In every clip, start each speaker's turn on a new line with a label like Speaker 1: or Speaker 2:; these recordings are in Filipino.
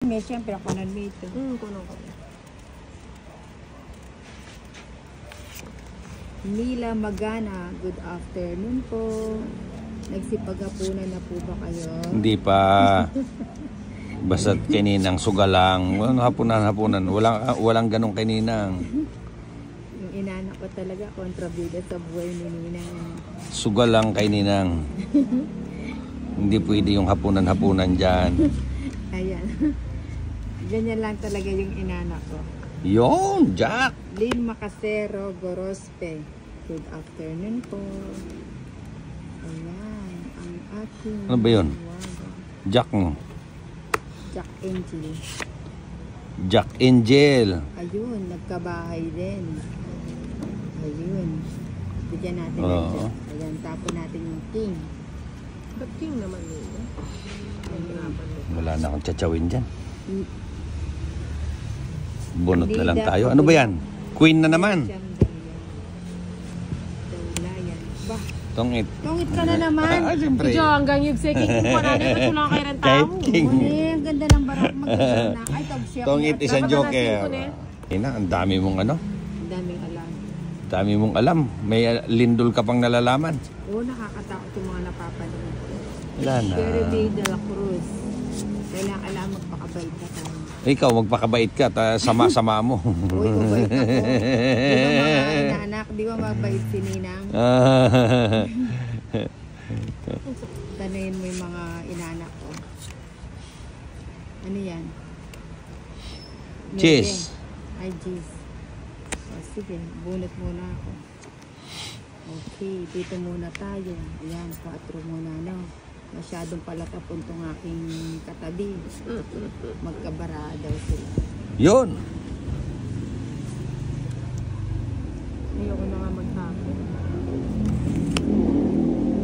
Speaker 1: may siyempre ako nandito.
Speaker 2: Kuno ko.
Speaker 1: Mila Magana, good afternoon po. Nagsipaghapunan na po ba kayo?
Speaker 3: Hindi pa. Basta't kaninang sugalang. Walang hapunan. Walang ganong kaninang.
Speaker 1: Yung inanak ko talaga, kontrabida sa buhay ni Ninang.
Speaker 3: Sugalang kay Ninang. Hindi pwede yung hapunan dyan.
Speaker 1: Ayan. Ganyan lang talaga yung inanak ko.
Speaker 3: Yon, Jack!
Speaker 1: Lynn Macasero, Gorospe. Good afternoon po. Ayan, ang ating...
Speaker 3: Ano ba yun? Jack mo.
Speaker 1: Jack Angel.
Speaker 3: Jack Angel.
Speaker 1: Ayun, nagkabahay din. Ayun. Bigyan natin ng Jack. Ayan, tapon natin yung king.
Speaker 2: Ba't king naman yun?
Speaker 3: Wala na akong tsatsawin dyan. Bunot na lang tayo. Ano ba yan? Queen na naman. Tongit.
Speaker 1: Tongit ka na naman.
Speaker 3: Siyempre.
Speaker 2: Ito hanggang yung second ko pa natin. Ba't wala kayo ng tao?
Speaker 1: Ang ganda ng barak. Maganda na. Ay, tag siya.
Speaker 3: Tongit isang joker. Ina, ang dami mong ano?
Speaker 1: Ang daming alam.
Speaker 3: Dami mong alam. May lindol ka pang nalalaman.
Speaker 1: Oo, nakakatakot yung mga napapanood.
Speaker 3: Wala na.
Speaker 1: Jeremy de la Cruz. Kailangan magpakabait na tayo.
Speaker 3: Ikaw, magpakabait ka. Sama-sama mo.
Speaker 1: Uy, mabait ako. Di ba mga inanak? Di ba mabait si Ninang? Tanayin mo yung mga inanak ko. Ano yan?
Speaker 3: Cheese.
Speaker 1: Ay, cheese. O, sige, bunot muna ako. Okay, dito muna tayo. Ayan, 4 muna, no? Masyadong palakapon tong aking katabi. Magkabara daw sila.
Speaker 3: Yun.
Speaker 2: Ayoko na nga magtapon.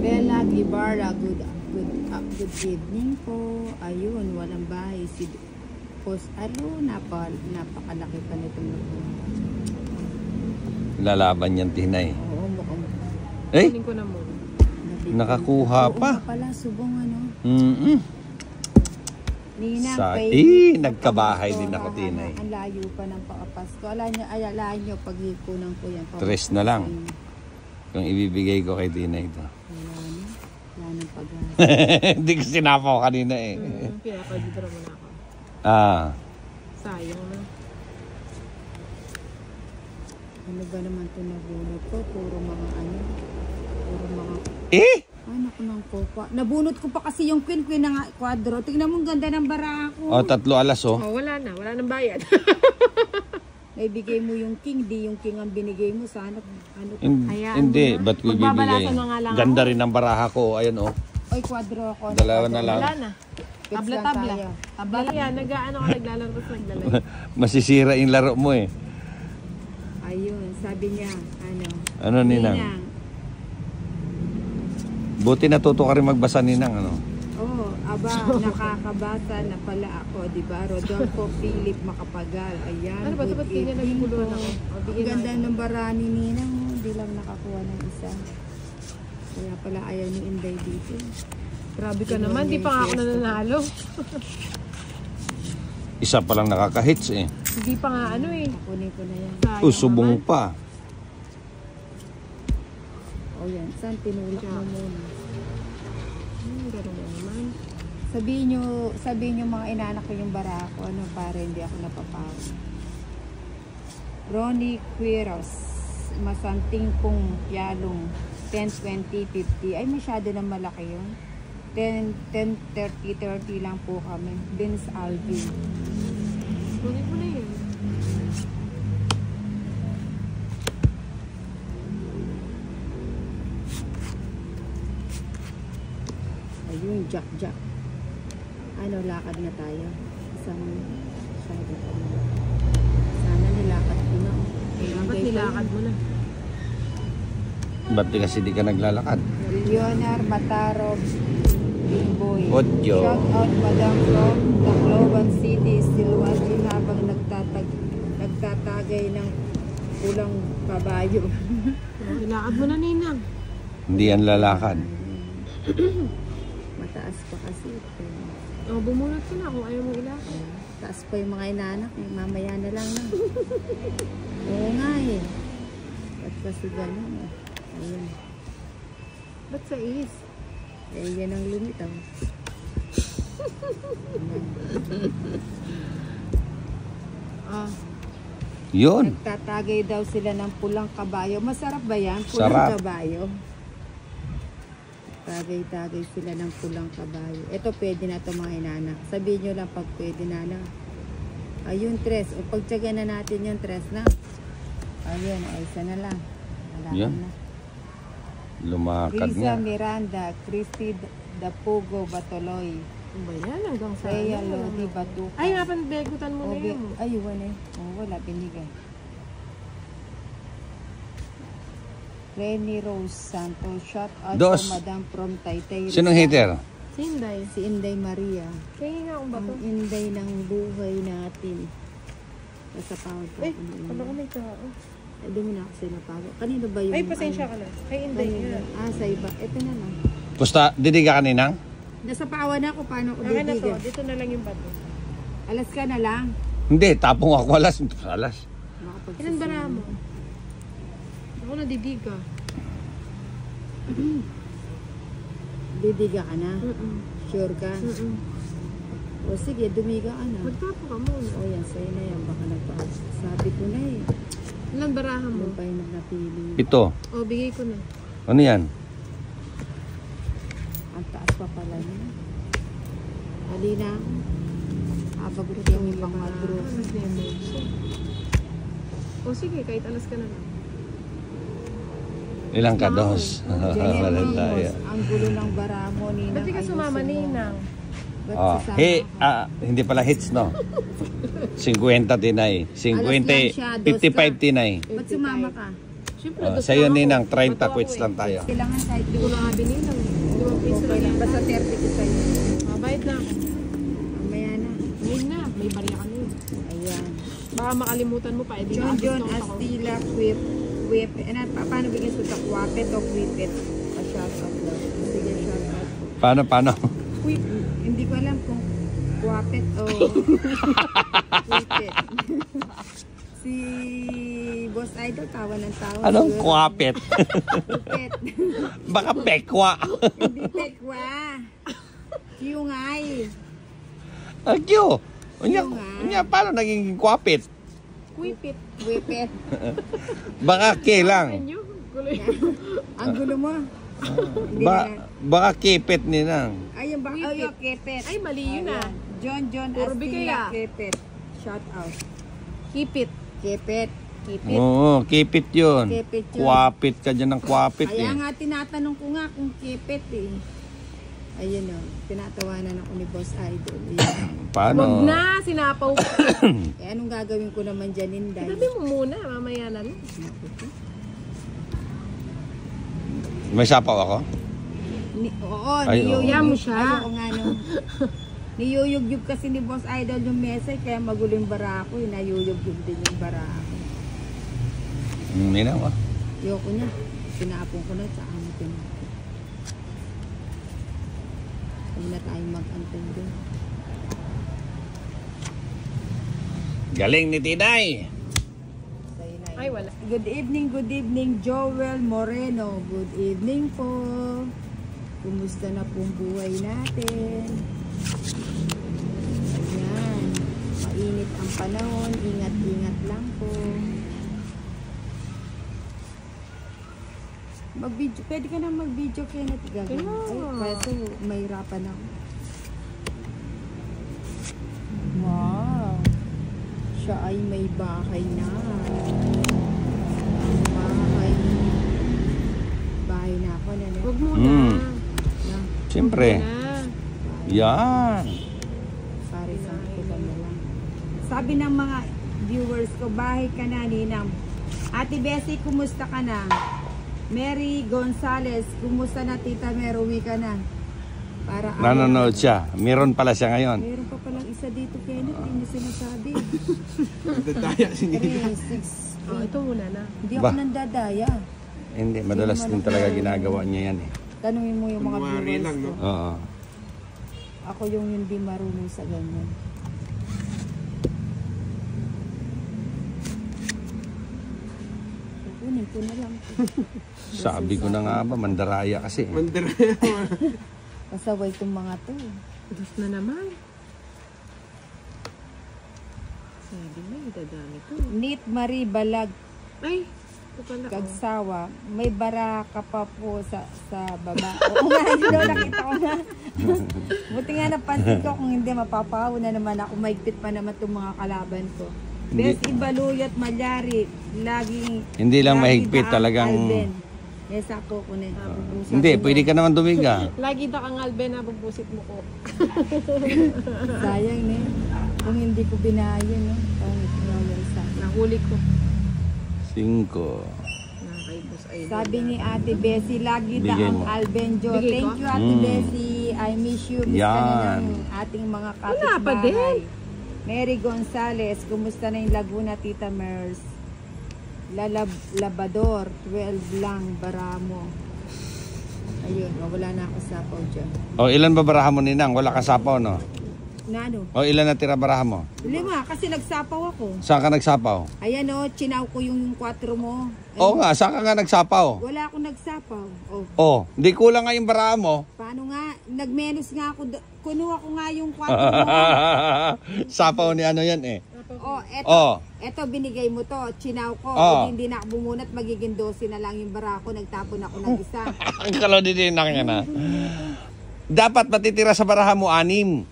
Speaker 1: Bella Guevara, good evening po. Ayun, walang bahay. Si Post, napakalaki pa nitong
Speaker 3: Lalaban yan, Tinay.
Speaker 1: Oo, mukhang
Speaker 3: Eh?
Speaker 2: Kunin ko na muna.
Speaker 3: Nakakuha pa.
Speaker 1: Oo, pala, subong ano. Ninang,
Speaker 3: nagkabahay din ako, Tinay.
Speaker 1: Ang layo pa ng Pasko. Alain nyo, pag-ipunan ko yan.
Speaker 3: Tres na lang. Kung ibibigay ko kay Tinay ito.
Speaker 1: Wala nang pag-asa.
Speaker 3: Hindi ko sinapaw kanina eh.
Speaker 2: Pinapagidra mo na ako. Sayang na.
Speaker 1: Ano ba naman ito nabunot ko? Puro mga ano. Puro mga... Ano ko ng kokwa. Nabunot ko pa kasi yung queen na kwadro. Tingnan mo, ang ganda ng bara ko.
Speaker 3: 3 alas oh.
Speaker 2: Wala na. Wala nang bayad.
Speaker 1: Naibigay mo yung king, di yung king ang binigay mo. Sana, ano ko.
Speaker 3: Hindi, ba't ko ibibigay? Ganda rin ang baraha ko. Ayan oh.
Speaker 1: Oy, kwadro ako.
Speaker 3: Dalawa na lang.
Speaker 2: Wala na. Tabla-tabla. Tabla yan. Naglalaro ko sa naglalaro.
Speaker 3: Masisira yung laro mo eh.
Speaker 1: Ayun, sabi niya, ano.
Speaker 3: Ano, Ninang? Buti natuto ka rin magbasa, Ninang, ano?
Speaker 1: Oo, nakakabasa na pala ako, di ba? Rodolfo Philip Macapagal. Ayan,
Speaker 2: ano ba? Ba't ganyan nagiguluhan ako?
Speaker 1: Ang ganda ng barani, Ninang. Hindi lang nakakuha ng isa. Kaya pala ayaw ni Inday dito.
Speaker 2: Grabe ka naman, di pa nga ako nananalo.
Speaker 3: Isa pa lang nakaka-hits eh.
Speaker 2: Hindi pa nga ano eh.
Speaker 1: Kunin ko na yan.
Speaker 3: Subong pa.
Speaker 1: O yan, saan tinulak mo muna?
Speaker 2: Ganun naman.
Speaker 1: Sabihin nyo mga inanak ko yung bara ko, ano, para hindi ako napapaw. Ronnie Quiros, Masanting Pong Pialong, 10, 20, 50. Ay, masyado na malaki yun. 10, 30 lang po kami. Vince Alvin.
Speaker 2: Kunin mo na yun.
Speaker 1: Ayun, Jack. Ano, lakad na tayo. Isang sana nilakad ko na.
Speaker 2: Dapat nilakad mo na.
Speaker 3: Ba't kasi di ka naglalakad?
Speaker 1: Leonard Matarov, Bimboy.
Speaker 3: Odyo.
Speaker 1: Shout out Madam from Tacloban City, still watching habang nagtatagay ng pulang kabayo.
Speaker 2: Nilakad mo na, Ninang.
Speaker 3: Hindi yan lalakad.
Speaker 1: Mataas pa kasi ito.
Speaker 2: Bumunot ko na kung ayaw mo ilakad.
Speaker 1: Tataas pa yung mga inanak. Eh. Mamaya na lang na. Oo nga eh. Ba't kasi ganun eh. Ayun.
Speaker 2: Ba't sa is?
Speaker 1: Eh, yan ang lumitaw. Ah,
Speaker 3: Yun.
Speaker 1: nagtatagay daw sila ng pulang kabayo. Masarap ba yan? Pulang
Speaker 3: Sarap.
Speaker 1: kabayo. Tagay-tagay sila ng pulang kabayo. Ito pwede na ito mga inanak. Sabihin nyo lang pag pwede na na. Ayun, tres. O pagtsaga na natin yung tres na. Ayun, ay isa na lang. Wala
Speaker 3: Yan.
Speaker 1: na.
Speaker 3: Lumakad
Speaker 1: Risa
Speaker 3: nga.
Speaker 1: Miranda, Christy Dapugo Batoloy,
Speaker 2: Ano ba yan? Hanggang sa
Speaker 1: Rhea
Speaker 2: ano?
Speaker 1: Lodi Batuca.
Speaker 2: Ay, nga panbegutan mo na yun.
Speaker 1: Ayun eh. Oh, wala, binigay. Renny Rose Santos, shout out
Speaker 3: Dos.
Speaker 1: to Madam from Taytay.
Speaker 3: Sinong hater?
Speaker 2: Si Inday.
Speaker 1: Si Inday Maria.
Speaker 2: Kaya nga akong bato.
Speaker 1: Ang inday ng buhay natin. Nasa power pa.
Speaker 2: Ay, kala ko may tao.
Speaker 1: Ay, di mo na ako sinapawag. Kanino ba yung...
Speaker 2: Ay, pasensya ka na. Kay Inday
Speaker 1: Kanino?
Speaker 2: nga.
Speaker 1: Sa iba. Ito na lang.
Speaker 3: Pusta, didiga ka ninang?
Speaker 1: Nasa pawa na ako. Paano ko
Speaker 2: Akin na to.
Speaker 1: didigan?
Speaker 2: Dito na lang yung bato.
Speaker 1: Alas ka na lang.
Speaker 3: Hindi, tapong ako alas. Alas.
Speaker 2: Ilan ba na mo? Ako nadidiga.
Speaker 1: Didiga ka na? Sure ka? O sige, dumiga ka na.
Speaker 2: Magtapo ka muna.
Speaker 1: O yan, sa'yo na yan. Baka sabi ko na eh.
Speaker 2: Ilan barahan mo?
Speaker 1: Ano pa yung napili?
Speaker 3: Ito.
Speaker 2: O, bigay ko na.
Speaker 3: Ano yan?
Speaker 1: Ang taas pa pala niya. Hali na. Abag-group yung ibang mag-group.
Speaker 2: O sige, kahit alas ka na lang.
Speaker 3: Ilang ka? Dos. Wala tayo.
Speaker 1: Ang gulo ng baramo ni
Speaker 2: Ba't di ka sumama Ninang?
Speaker 3: Oh, hindi pala hits, no? 50 tinay. 50, 55 tinay.
Speaker 1: Ba't sumama ka?
Speaker 2: Siyempre,
Speaker 3: Oh,
Speaker 2: gusto
Speaker 3: sa'yo
Speaker 2: ako.
Speaker 3: ninang, 30
Speaker 2: Bato ako
Speaker 3: quits
Speaker 2: eh.
Speaker 3: lang tayo.
Speaker 1: Kailangan kahit
Speaker 2: Hindi ko na nga bininang. 2 piso
Speaker 1: Okay
Speaker 2: lang
Speaker 1: lang.
Speaker 2: yan.
Speaker 1: Basta 30 ko sa'yo.
Speaker 2: Mabait na ako.
Speaker 1: Mamaya na.
Speaker 2: Ngayon na, may barya ka na yun.
Speaker 1: Ayan.
Speaker 2: Baka makalimutan mo pa, edi
Speaker 1: John John
Speaker 2: ako.
Speaker 1: Astila Whip. Paano bigyan sa takwapet o whippet? Pa-shout out lang. Sige, shout out.
Speaker 3: Paano?
Speaker 1: Whip. Hindi ko alam kung kwapet o whippet. Si Boss Idol, tawa ng tawa.
Speaker 3: Anong
Speaker 1: Siguro.
Speaker 3: kwapet?
Speaker 1: Whippet.
Speaker 3: Baka pekwa.
Speaker 1: Hindi pekwa. Kiyungay.
Speaker 3: Agyo. Unya, paano naging kwapit?
Speaker 2: Quipit.
Speaker 1: Whippet.
Speaker 3: Baka ke lang.
Speaker 2: Ano? Gulo yun.
Speaker 1: Ang gulo mo. Hindi na.
Speaker 3: Baka kipit ninang.
Speaker 1: Ayun ba?
Speaker 2: Whippet.
Speaker 1: Ayun, kepet.
Speaker 2: Ay, mali yun ah.
Speaker 1: John
Speaker 2: Puro bigay
Speaker 1: Astila
Speaker 2: ah.
Speaker 1: Kepet. Shout out.
Speaker 2: Kipit.
Speaker 1: Kepet. Kipit.
Speaker 3: Oo, kipit yun.
Speaker 1: Kipit yun.
Speaker 3: Kwapit ka dyan ng kwapit
Speaker 1: Kaya
Speaker 3: eh.
Speaker 1: nga tinatanong ko nga kung kepet eh. Ayun o. Tinatawanan ako ni Boss Idol. Ayan.
Speaker 3: Paano?
Speaker 2: Wag na, sinapaw ko.
Speaker 1: Eh anong gagawin ko naman dyan, Inday?
Speaker 2: Sabi mo muna, mamaya na lang.
Speaker 3: May sapaw ako?
Speaker 1: Oo,
Speaker 3: Ay,
Speaker 1: niyuyug
Speaker 2: oo. mo siya.
Speaker 1: Ayoko nga nung niyuyug-yug kasi ni Boss Idol yung message kaya magulo yung bara ko. Nayuyug-yug din yung bara ko.
Speaker 3: Ninang, oh.
Speaker 1: Ayoko niya. Sinapon ko na sa amin tinapon. Huwag na tayong mag-antay doon.
Speaker 3: Galing ni Tinay.
Speaker 1: Sa'yo na yun.
Speaker 2: Ay, wala.
Speaker 1: Good evening, Joel Moreno. Good evening po. Kumusta na pong buhay natin? Ayan. Mainit ang panahon. Ingat-ingat lang po. Mag-video. Pwede ka na mag-video, Kenneth. Gagawin. Ay, kaso mahirapan ako. Wow. Siya ay may bahay na. Ang bahay na ako na.
Speaker 2: Huwag muna.
Speaker 1: Na,
Speaker 3: Siyempre.
Speaker 2: Na.
Speaker 3: Yan.
Speaker 1: pare sa ko na lang. Sabi ng mga viewers ko, bahay ka na, Ninang. Ate Bessie, kumusta ka na? Mary Gonzales, kumusta na, Tita Mer? Uwi ka na. Para
Speaker 3: Nanonood siya. Meron pala siya ngayon.
Speaker 1: Meron pa palang isa dito, Kenneth. Hindi niya sinasabi.
Speaker 4: Dadaya si
Speaker 1: 3, 6,
Speaker 2: Oh, ito muna na.
Speaker 1: Hindi ako
Speaker 3: Ba?
Speaker 1: nandadaya.
Speaker 3: Hindi, madalas din talaga ginagawa niya yan eh.
Speaker 1: Tanungin mo yung mga
Speaker 4: Kunwari
Speaker 1: viewers
Speaker 4: lang,
Speaker 1: ko.
Speaker 4: no?
Speaker 3: Oo.
Speaker 1: Ako yung hindi marunong sa ganyan. ko na lang.
Speaker 3: Sabi ko na nga ba, mandaraya kasi.
Speaker 4: Mandaraya.
Speaker 1: Pasaway itong mga to.
Speaker 2: Dos na naman. Sabi mo, dadami ko.
Speaker 1: Neat Marie Balag
Speaker 2: Ay, ito pala.
Speaker 1: Kagsawa. May baraka pa po sa baba. Oo nga, yun nakita ko na. Buti nga napansin ko kung hindi mapapahaw na naman ako. Maigpit pa naman itong mga kalaban ko.
Speaker 3: Hindi.
Speaker 1: Bes Ibaluyat Malyari. Laging
Speaker 3: Hindi lang
Speaker 1: lagi
Speaker 3: mahigpit,
Speaker 1: daang
Speaker 3: talagang...
Speaker 1: Alben. Yes, ako ko na.
Speaker 3: Hindi, pwede ka naman dumiga.
Speaker 2: Lagi na kang Alben na bubusit mo ko.
Speaker 1: Sayang na kung hindi ko binayan, no? Pangit na yung sa.
Speaker 2: Nahuli ko.
Speaker 3: 5.
Speaker 2: Nakakaibos ay.
Speaker 1: Sabi ni Ate Bessie, lagi
Speaker 3: Bigay
Speaker 1: daang
Speaker 3: mo.
Speaker 1: Albenjo.
Speaker 2: Bigay ko?
Speaker 1: Thank you, Ate Bessie. I miss you. Miss ka na
Speaker 3: Yan.
Speaker 1: ng ating mga
Speaker 2: Wala pa
Speaker 1: kapitbahay. Mary Gonzales, kumusta na yung Laguna, Tita Mers? Labador, 12 lang, Baramo. Ayun, wala na ako sapaw dyan.
Speaker 3: O, ilan ba baraha mo, Ninang? Wala ka sapaw, no?
Speaker 1: Na ano?
Speaker 3: O, ilan na tira baraha mo?
Speaker 1: 5, kasi nagsapaw ako.
Speaker 3: Saan ka nagsapaw?
Speaker 1: Ayan o, chinaw ko yung 4 mo. Ay,
Speaker 3: Oo nga, saan ka nga nagsapaw?
Speaker 1: wala akong nagsapaw. Oh,
Speaker 3: O, di kulang nga yung baraha mo.
Speaker 1: paano nga? Nagmenos nga ako. Kunuha ko nga yung 4 mo.
Speaker 3: Sapaw ni ano yan eh.
Speaker 1: Oh, eto.
Speaker 3: Oh.
Speaker 1: Eto, binigay mo to. Chinaw ko.
Speaker 3: Oh.
Speaker 1: Hindi na ako bumunot. Magiging 12 na lang yung barako. Nagtapon ako ng isa.
Speaker 3: Ang kalodidinak niya na. Dapat matitira sa baraha mo 6.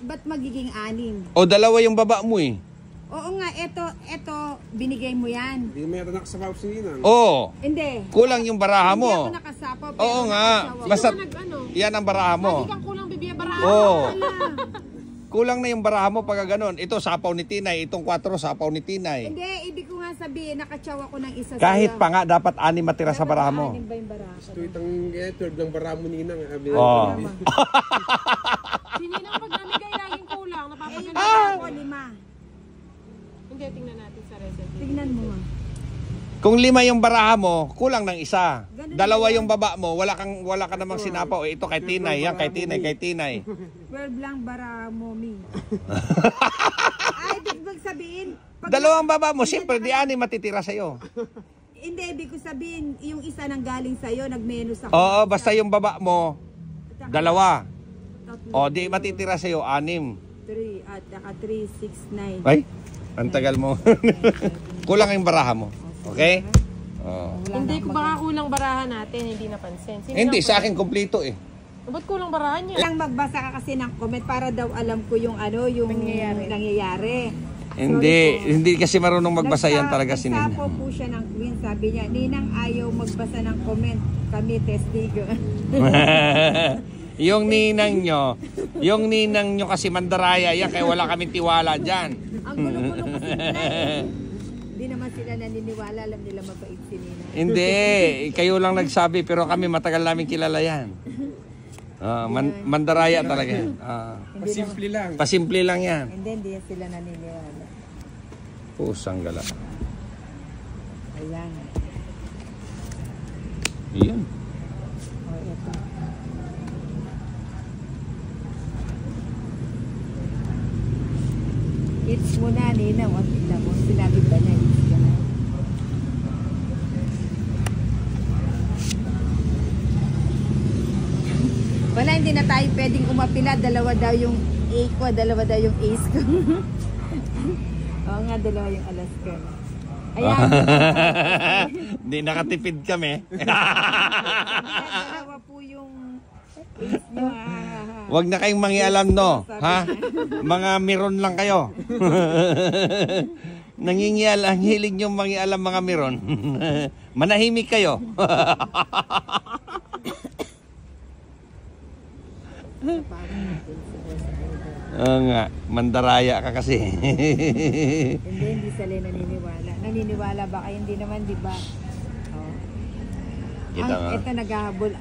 Speaker 1: Ba't magiging 6?
Speaker 3: O, 2 yung baba mo eh.
Speaker 1: Oo nga, eto, binigay mo yan.
Speaker 4: Hindi meron nakasapaw si Ninang.
Speaker 3: Oo.
Speaker 1: Hindi.
Speaker 3: Kulang yung baraha
Speaker 1: Hindi ako
Speaker 3: mo.
Speaker 1: nakasapaw. pero
Speaker 3: Oo nga.
Speaker 1: nakasawa.
Speaker 3: Basta
Speaker 2: Nag-ano?
Speaker 3: yan ang baraha mo.
Speaker 2: Lagi kang kulang bibiya bara.
Speaker 3: Oo. Kulang na yung baraha mo pagka ganun. Ito, sapaw ni Tinay. Itong 4, sapaw ni Tinay.
Speaker 1: Hindi, ibig ko nga sabihin, nakatsaw ako ng isa
Speaker 3: Kahit
Speaker 1: sa'yo.
Speaker 3: pa nga, dapat 6 matira sa baraha mo.
Speaker 1: 6 ba yung barako?
Speaker 4: Tweet ang 12 lang bara mo Ninang.
Speaker 3: Oo.
Speaker 2: Sininang pag namigay laging kulang.
Speaker 1: Eh, yung
Speaker 2: Napapaganda.
Speaker 1: barako, 5.
Speaker 2: Hindi, tingnan natin sa recipe.
Speaker 1: Tignan mo nga.
Speaker 3: Kung 5 yung baraha mo, kulang ng isa.
Speaker 1: Ganun
Speaker 3: 2 yung baba mo, wala ka namang sinapaw. Ito kay Tinay, yan kay Tinay, kay Tinay.
Speaker 1: 12 lang baramo, mi. Ay, ibig sabihin,
Speaker 3: 2 baba mo, siyempre di 6 matitira sa'yo.
Speaker 1: hindi, ibig ko sabihin, yung isa nang galing sa'yo, nagmenos ako.
Speaker 3: Oo, basta yung baba mo, 2.
Speaker 1: Tatlo,
Speaker 3: O, di matitira sa'yo, 6.
Speaker 1: 3, at saka 3, 6, 9.
Speaker 3: Ay, ang tagal mo. Kulang yung baraha mo. Okay? Oo.
Speaker 2: Hindi ko baka kulang barahan natin, hindi napansin.
Speaker 3: Hindi, sa akin kompleto eh.
Speaker 2: Ba't kulang barahan niya?
Speaker 1: Lang magbasa ka kasi ng comment para daw alam ko yung ano, yung nangyayari.
Speaker 3: Hindi kasi marunong magbasa yan talaga si Ninang.
Speaker 1: Nagsapo po siya ng Queen, sabi niya, Ninang ayaw magbasa ng comment, kami testigo.
Speaker 3: yung ninang nyo kasi mandaraya yan, kaya wala kaming tiwala dyan.
Speaker 1: Ang gulo-gulo kasi nila. Hindi naman sila naniniwala, alam nila mabait si Ninang.
Speaker 3: Hindi, kayo lang nagsabi pero kami matagal namin kilala yan. Mandaraya talaga yan.
Speaker 4: Pasimple lang.
Speaker 3: Pasimple lang yan.
Speaker 1: Hindi sila naniniwala.
Speaker 3: Pusang gala.
Speaker 1: Ayan.
Speaker 3: Iyan.
Speaker 1: O, ito. It's mo na, Ninang. O, tignan mo. Sinabi ba na, it's ka na. Wala, hindi na tayo pwedeng umapila. 2 daw yung A ko, 2 daw yung ace ko. Oo nga, 2 yung alas ko. Ayan.
Speaker 3: Hindi nakatipid kami.
Speaker 1: 2 po yung ace nyo.
Speaker 3: Huwag na kayong mangialam, no? Ha? Mga miron lang kayo. Ang hilig nyo mangialam mga miron. Manahimik kayo. Oo nga, mandaraya ka kasi.
Speaker 1: Hindi sila naniniwala. Naniniwala ba kayo? Hindi naman, di ba? Oh.
Speaker 3: Kita nga.
Speaker 1: Ito naghahabol,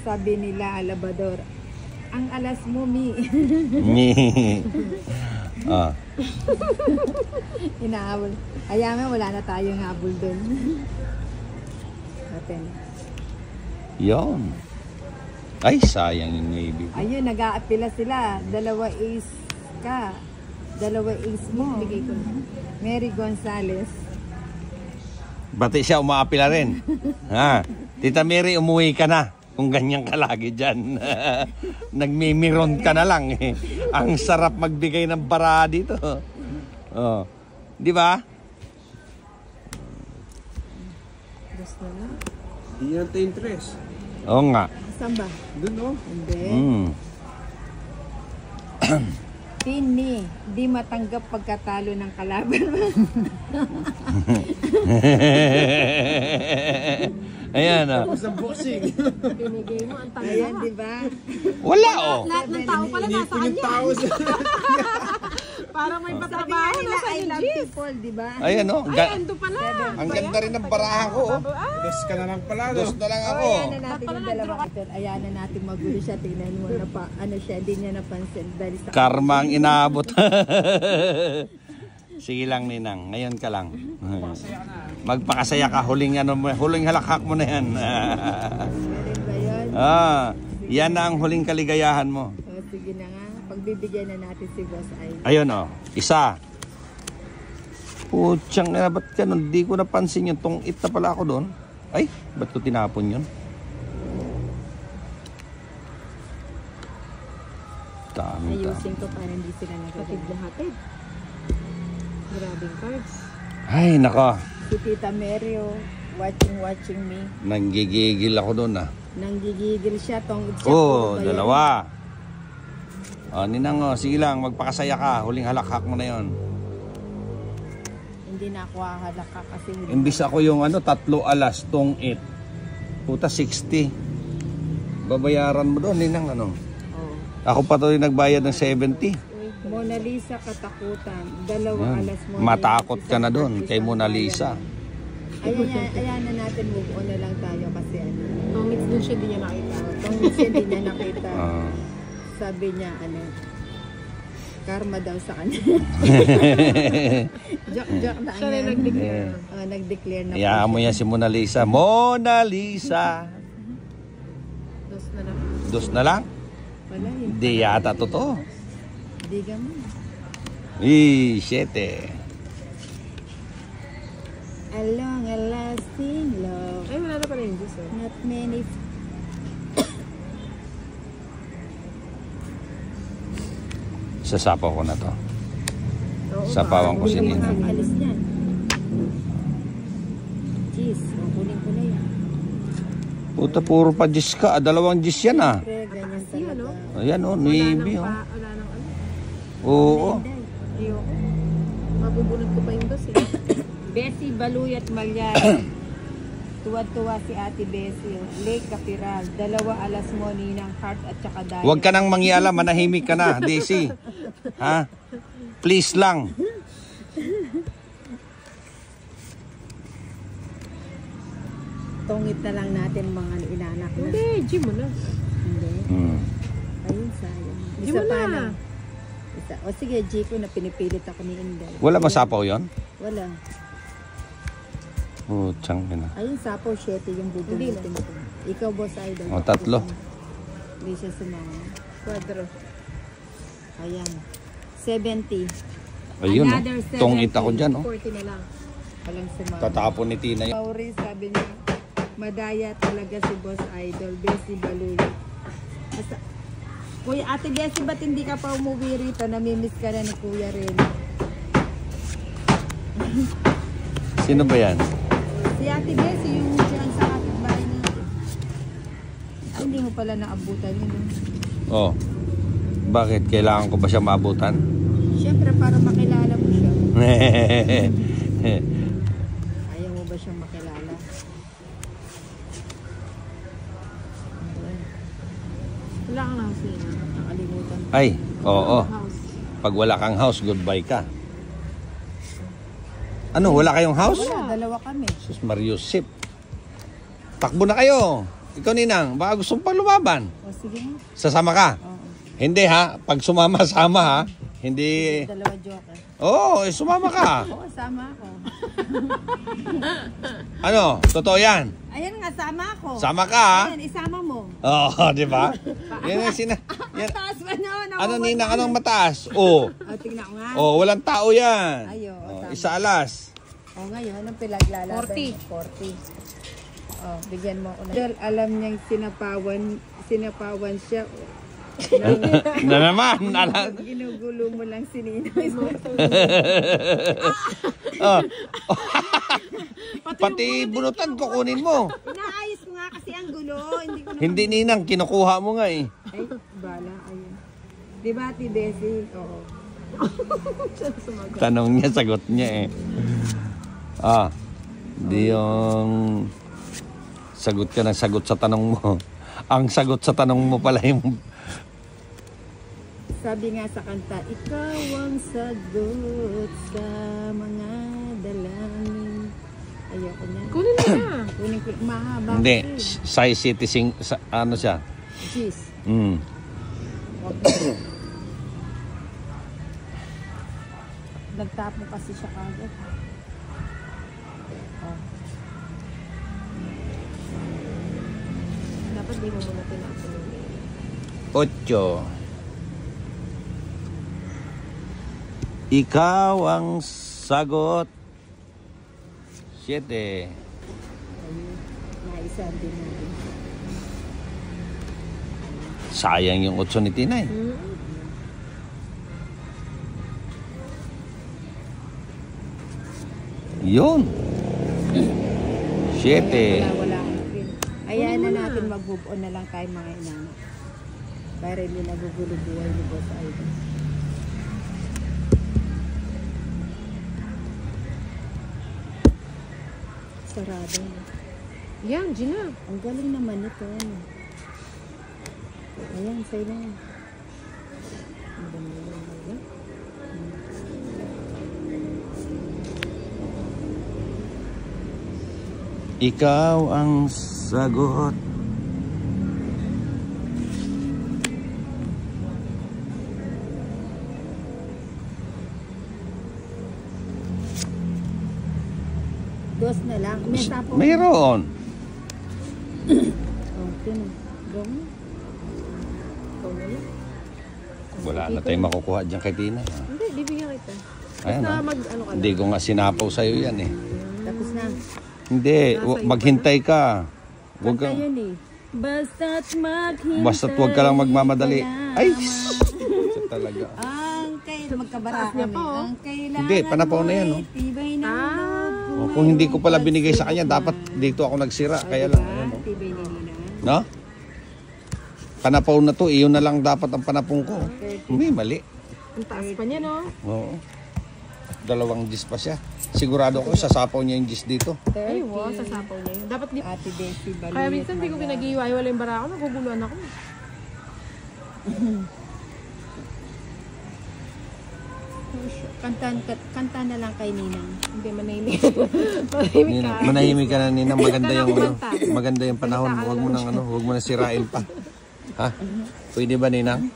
Speaker 1: sabi nila, Alabador. Ang alas mo, Mi.
Speaker 3: Ah.
Speaker 1: Hinahabol. Ayaman, wala na tayong habol doon. Atin.
Speaker 3: Yon. Ay, sayang yung Navy.
Speaker 1: Ayun, nag-aapila sila. 2 ace ka. 2 ace mo. Bigay ko. Mary Gonzales.
Speaker 3: Pati siya umaapila rin. Ha? Tita Mary, umuwi ka na. Kung ganyan ka lagi dyan. Nagmimiron ka na lang eh. Ang sarap magbigay ng bara dito. Oh. Di ba?
Speaker 2: Gusto na.
Speaker 4: Hindi yan ito interest.
Speaker 3: Oo nga.
Speaker 1: Saan ba?
Speaker 4: Doon oh.
Speaker 1: Hindi.
Speaker 3: Mm.
Speaker 1: Tini, di matanggap pagkatalo ng kalaban mo.
Speaker 3: Ayan oh.
Speaker 4: Isang boxing.
Speaker 2: Binigay mo ang tanda.
Speaker 1: Ayan, di ba?
Speaker 3: Wala oh.
Speaker 2: Lahat ng tao pala nasa
Speaker 4: Ipon yung
Speaker 2: kanya.
Speaker 4: tao sa...
Speaker 2: Para may
Speaker 1: Sabi nga
Speaker 2: patrabaho
Speaker 1: nila,
Speaker 2: nasa
Speaker 1: I
Speaker 2: ni
Speaker 1: love
Speaker 2: Gis.
Speaker 1: people, di ba?
Speaker 3: Ayan oh.
Speaker 2: Ay, ando pala.
Speaker 3: Ang ganda rin ng barahan ko oh.
Speaker 4: Dos ka na lang pala, no?
Speaker 3: Dos na lang ako.
Speaker 1: Ayan na natin yung dalawa. Ayan na natin magulo siya. Tingnan mo na pa. Ano siya, hindi niya napansin. Dahil sa
Speaker 3: Karma ang inaabot. Sige lang, Ninang. Ngayon ka lang. Magpakasaya ka. Huling halakhak mo na yan.
Speaker 1: Meron ba yun?
Speaker 3: Yan na ang huling kaligayahan mo.
Speaker 1: O, sige na nga. Pagbibigyan na natin si Boss Ay.
Speaker 3: Ayun oh. Isa. Putsang na, ba't ganun? Di ko napansin yun. Tungit na pala ako doon. Ay, ba't ko tinapon yun? Dami ka.
Speaker 1: Ayusin ko para hindi sila
Speaker 2: Hatid
Speaker 1: nagagawin.
Speaker 2: na hatid. Grabing cards.
Speaker 3: Ay, nako.
Speaker 1: Si Tita Mary, oh, watching me.
Speaker 3: Nanggigigil ako doon ah.
Speaker 1: Nanggigigil siya. Tongod siya.
Speaker 3: Oo,
Speaker 1: Puro ba yan?
Speaker 3: dalawa. O, Ninang, oh, sige lang, magpakasaya ka. Huling halakhak mo na yon.
Speaker 1: Hindi na ako hahalaka kasi hindi.
Speaker 3: Imbis ako yung 3 alas, tungit. Puta, 60. Babayaran mo doon, Ninang, ano?
Speaker 1: Oh.
Speaker 3: Ako pa to yung nagbayad ng 70.
Speaker 1: Mona Lisa, katakutan. 2 alas mo.
Speaker 3: Matakot ka na doon kay Mona Lisa.
Speaker 1: Ayan na natin, move on na lang tayo kasi ano.
Speaker 2: Tongits din siya, di niya nakita.
Speaker 1: Tongits siya, hindi niya nakita.
Speaker 3: Ah.
Speaker 1: Sabi niya, karma daw sa kanya. Joke na.
Speaker 2: Siya rin nag-declare.
Speaker 1: Nag-declare na.
Speaker 3: Iyaan mo yan si Mona Lisa. Mona Lisa!
Speaker 2: Dos na lang.
Speaker 3: Dos na lang?
Speaker 1: Wala,
Speaker 3: Hindi yata totoo.
Speaker 1: hindi gaman.
Speaker 3: 7.
Speaker 1: A long, a lasting love.
Speaker 2: Ay, wala na pala yung Gis.
Speaker 1: Not many.
Speaker 3: Sasapaw ko na to.
Speaker 2: Oo,
Speaker 3: Sapawan ko si
Speaker 1: Hindi
Speaker 3: Nina.
Speaker 1: mo alis niyan. Jeez, kunin ko na yan.
Speaker 3: Puta, puro pa Diyos ka. 2 Diyos yan ah.
Speaker 1: Pre, ganyan
Speaker 2: Kasi, ano?
Speaker 1: talaga.
Speaker 3: Ayan oh,
Speaker 2: Wala
Speaker 3: navy oh.
Speaker 2: wala nang ano.
Speaker 3: Oo.
Speaker 2: Ayoko. Mabubunod ko pa yung dos eh.
Speaker 1: Bessie Baluyat Malyari. Tuwa-tuwa si Ate Bessie. Lake Capiral. 2 alas mo, Ninang Heart at saka Daya.
Speaker 3: Huwag ka nang mangialam, manahimik ka na, Daisy. Ha? Please lang.
Speaker 1: Tungit na lang natin mga inanak na.
Speaker 2: Hindi, gym mo na.
Speaker 1: Hindi.
Speaker 3: Hmm.
Speaker 1: Ayun, sayang.
Speaker 2: Di
Speaker 1: Isa
Speaker 2: mo
Speaker 1: pa
Speaker 2: na.
Speaker 1: lang. Isa. O sige, G ko na pinipilit ako ni Inday.
Speaker 3: Wala masapaw yon?
Speaker 1: Wala.
Speaker 3: Putsang ka na.
Speaker 1: Ayun, sapo, 7 yung bubunutin ko. Ikaw, Boss Idol.
Speaker 3: O, 3.
Speaker 1: Hindi siya sumama.
Speaker 2: Quadro.
Speaker 1: Ayan. 70.
Speaker 3: Ayun oh.
Speaker 1: Another 70.
Speaker 3: Tungit ako dyan oh.
Speaker 2: 40 na lang.
Speaker 1: Walang sumama.
Speaker 3: Tatapon ni Tina yun.
Speaker 1: Mauri, sabi niya, madaya talaga si Boss Idol. Bessie Baluyo. Basta, Kuya, Ate Bessie, ba't hindi ka pa umuwi rito? Namimiss ka na ni Kuya rin.
Speaker 3: Sino ba yan?
Speaker 1: Si Ate Bessie, yung siya sa kapitbahay natin. Ay, hindi mo pala naabutan yun.
Speaker 3: Oh. Bakit? Kailangan ko ba siya maabutan?
Speaker 1: Siyempre, para makilala mo siya. Ayaw mo ba siyang makilala?
Speaker 2: Wala kang house nila.
Speaker 1: Nakalimutan ko.
Speaker 3: Ay, oo.
Speaker 2: House.
Speaker 3: Pag wala kang house, goodbye ka. Ano, wala kayong house?
Speaker 1: Wala, 2 kami.
Speaker 3: Sus Mariusip. Takbo na kayo. Ikaw, Ninang, baka gusto mo pa lumaban.
Speaker 1: O sige nga.
Speaker 3: Sasama ka?
Speaker 1: Oo.
Speaker 3: Hindi ha. Pag sumama-sama ha. Hindi.
Speaker 1: 2 joker.
Speaker 3: Oo, sumama ka.
Speaker 1: Oo, sama ako.
Speaker 3: Ano? Totoo yan.
Speaker 1: Ayan nga, sama ako.
Speaker 3: Sama ka ha.
Speaker 1: Ayan, isama mo.
Speaker 3: Oo, di ba? Yan ang yan.
Speaker 1: Taas ba no?
Speaker 3: Ano, Ninang? Anong mataas? Oo.
Speaker 1: O, tingnan ko nga.
Speaker 3: Oh, walang tao yan.
Speaker 1: Ayo,
Speaker 3: Oh,
Speaker 1: tama.
Speaker 3: isa alas.
Speaker 1: O ngayon, anong pinaglalaban?
Speaker 2: 40.
Speaker 1: 40. O, bigyan mo ako na. Dahil alam niyang sinapawan siya.
Speaker 3: Na naman, alam.
Speaker 1: Ginugulo mo lang si Ninay.
Speaker 3: Oh. Pati bunutan ko kunin mo.
Speaker 1: Inaayos ko nga kasi ang gulo. Hindi ko na...
Speaker 3: Hindi ninang, kinukuha mo nga eh.
Speaker 1: Ay, bala. Ayun. Diba, Ate Desi? Oo.
Speaker 3: Tanong niya, sagot niya eh. Di yung sagot ka ng sagot sa tanong mo. Ang sagot sa tanong mo pala yung...
Speaker 1: Sabi nga sa kanta, ikaw ang sagot sa mga dalangin. Ayoko na.
Speaker 2: Kunin mo na.
Speaker 1: Kunin ko, mahaba.
Speaker 3: Hindi,
Speaker 1: kasi.
Speaker 3: size city sing, ano siya?
Speaker 1: Jeez.
Speaker 3: Mm.
Speaker 1: Nagtapon kasi siya kagad. Oh.
Speaker 2: Dapat di mo muna tinapon yung
Speaker 3: 8. Ikaw ang sagot. 7.
Speaker 1: Ayun. Naisa din natin.
Speaker 3: Sayang yung 8 ni Tinay. Yun. 7.
Speaker 1: Wala akong pin. Ayan na natin, mag-move on na lang tayo mga inana. Para hindi nagugulo buhay ni Boss Ivan. Sarado na.
Speaker 2: Yan, Gina.
Speaker 1: Ang galing naman ito. Ayan, sa'yo na yan. Ang dami naman ba?
Speaker 3: Ikaw ang sagot.
Speaker 1: Dos na lang. May tapo.
Speaker 3: Mayroon.
Speaker 1: Okay na. Gawin.
Speaker 3: Wala na tayong makukuha dyan kay Tina.
Speaker 2: Hindi, bibigyan kita.
Speaker 3: Ayan,
Speaker 2: Basta
Speaker 3: ah.
Speaker 2: mag-ano ka
Speaker 3: Hindi ko nga sinapaw sa'yo yan eh.
Speaker 1: Tapos na.
Speaker 3: Hindi, maghintay ka. Huwag
Speaker 1: Kanta
Speaker 3: ka.
Speaker 1: yun eh. Basta't maghintay.
Speaker 3: Basta't huwag ka lang magmamadali. Ay! Talaga.
Speaker 1: Ang magkabara
Speaker 2: niya
Speaker 1: kami.
Speaker 2: pa, oh.
Speaker 1: Ang kailangan
Speaker 3: Hindi, panapaw na yan,
Speaker 1: mo'y
Speaker 3: oh.
Speaker 1: tibay ng loob
Speaker 3: O, kung hindi ko pala binigay sa kanya, dapat dito ako nagsira. Kaya lang, ayan, oh.
Speaker 1: Tibay ni Nina.
Speaker 3: No? Panapaw na to, iyon na lang dapat ang panapong ko. Hindi, mali.
Speaker 2: Ang taas pa niya, no?
Speaker 3: Oo. 2 gis pa siya. Sigurado ako sasapaw niya yung gis dito.
Speaker 2: Ay, wow, sasapaw niya yun. Dapat di...
Speaker 1: Ate Desi, Baluyot.
Speaker 2: Kaya minsan di ko pinag-iiwa-iwala yung bara ako, naguguluhan ako.
Speaker 1: Kanta na lang kay Ninang.
Speaker 2: Hindi, manahimik. Manahimik ka.
Speaker 3: Manahimik ka na nina, maganda yung
Speaker 2: Kanta.
Speaker 3: maganda yung panahon. Huwag mo nang sirain pa. Ha? Pwede ba Ninang?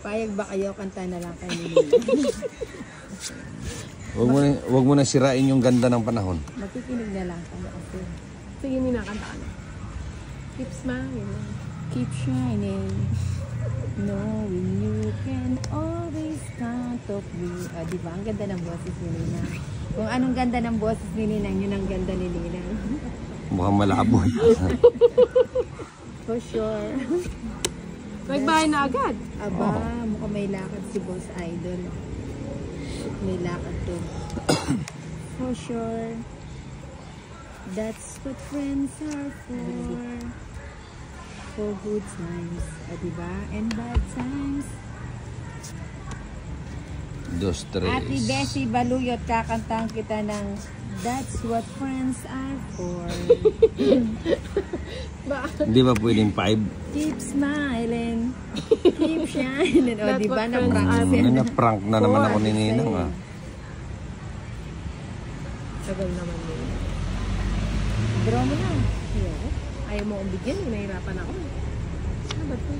Speaker 1: Payag ba kayo, kanta na lang kay Ninang.
Speaker 3: Huwag mo nang sirain yung ganda ng panahon.
Speaker 1: Makikinig na lang kami kasi.
Speaker 2: Sige, Nina, kanta ka na. Keep smiling.
Speaker 1: Keep shining, knowing you can always count of me. Diba? Ang ganda ng boses ni Ninang. Kung anong ganda ng boses ni Ninang, yun ang ganda ni Ninang.
Speaker 3: Mukhang malabo.
Speaker 1: For sure.
Speaker 2: Nagbahay na agad.
Speaker 1: Aba, mukhang may lakad si Boss Idol. May lakad to. For sure. That's what friends are for. For good times. Diba? And bad times.
Speaker 3: 2, 3.
Speaker 1: Ate Bessie Baluyot, kakantahan kita ng That's what friends are for.
Speaker 3: Hindi ba pwedeng 5?
Speaker 1: Keep smiling. Keep shining. O,
Speaker 2: That's
Speaker 1: diba?
Speaker 2: what
Speaker 1: Na
Speaker 2: friends
Speaker 1: prank
Speaker 2: are
Speaker 1: siya.
Speaker 3: Na-prank na naman ako ni Ninang ah.
Speaker 2: Tagal naman yun.
Speaker 1: Draw mo na.
Speaker 2: Ayaw mo akong bigyan, nahihirapan ako. Ano ba ito?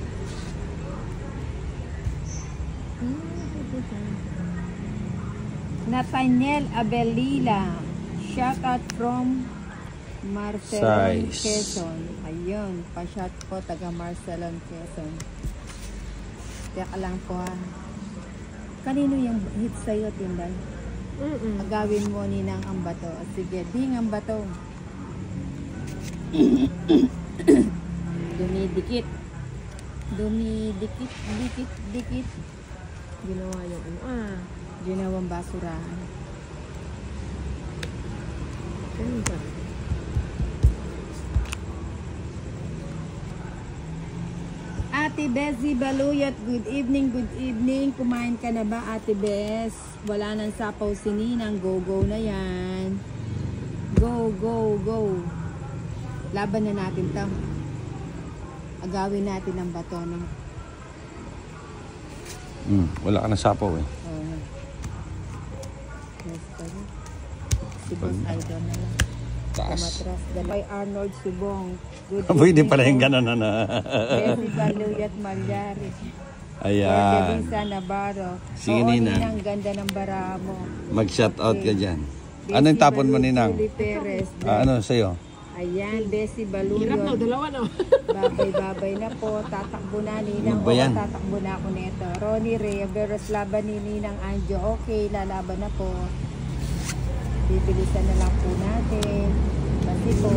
Speaker 1: Nathaniel Abelila. Shout out from Marcelon,
Speaker 3: Size.
Speaker 1: Quezon. Ayun, pa-shout po taga Marcelon, Quezon. Teka lang po ha. Kanino yung hit sa'yo, Tinday? Agawin mo ninang ang bato. Sige, ding ang bato. Dumidikit. Dumidikit, dikit, dikit.
Speaker 2: Ginawa yung
Speaker 1: Ginawang basurahan.
Speaker 2: Ganda.
Speaker 1: Ate Bessie Baluyat, good evening, good evening. Kumain ka na ba, Ate Bes? Wala nang sapaw si Ninang. Go, go na yan. Go, go, go. Laban na natin to. Agawin natin ang bato, no?
Speaker 3: Wala ka na sapaw eh.
Speaker 1: Oo. Yes, pala. Si Boss Idol na lang.
Speaker 3: Taas.
Speaker 1: Matras. Dalay Arnold Subong. Good
Speaker 3: Pwede pala yung ganon na.
Speaker 1: Bessie Baluyat Malyari.
Speaker 3: Ayan.
Speaker 1: Elisa Navarro.
Speaker 3: Sige,
Speaker 1: Oo,
Speaker 3: Nina.
Speaker 1: Ninang, ganda ng bara mo.
Speaker 3: Mag-shoutout ka dyan.
Speaker 1: Bessie
Speaker 3: Ano yung tapon mo,
Speaker 1: Baluyat,
Speaker 3: Ninang?
Speaker 1: Julie Perez.
Speaker 3: Ano sa'yo?
Speaker 1: Ayan, Bessie
Speaker 2: Hirap na,
Speaker 1: Baluyat.
Speaker 2: dalawa na.
Speaker 1: Babay-babay na po. Tatakbo na, Ninang.
Speaker 3: Ano ba yan?
Speaker 1: Oo, tatakbo na ako nito. Ronnie Rhea Veros, laban ni Ninang Anjo. Okay, lalaban na po. Bibilisan na lang po natin. Kasi po,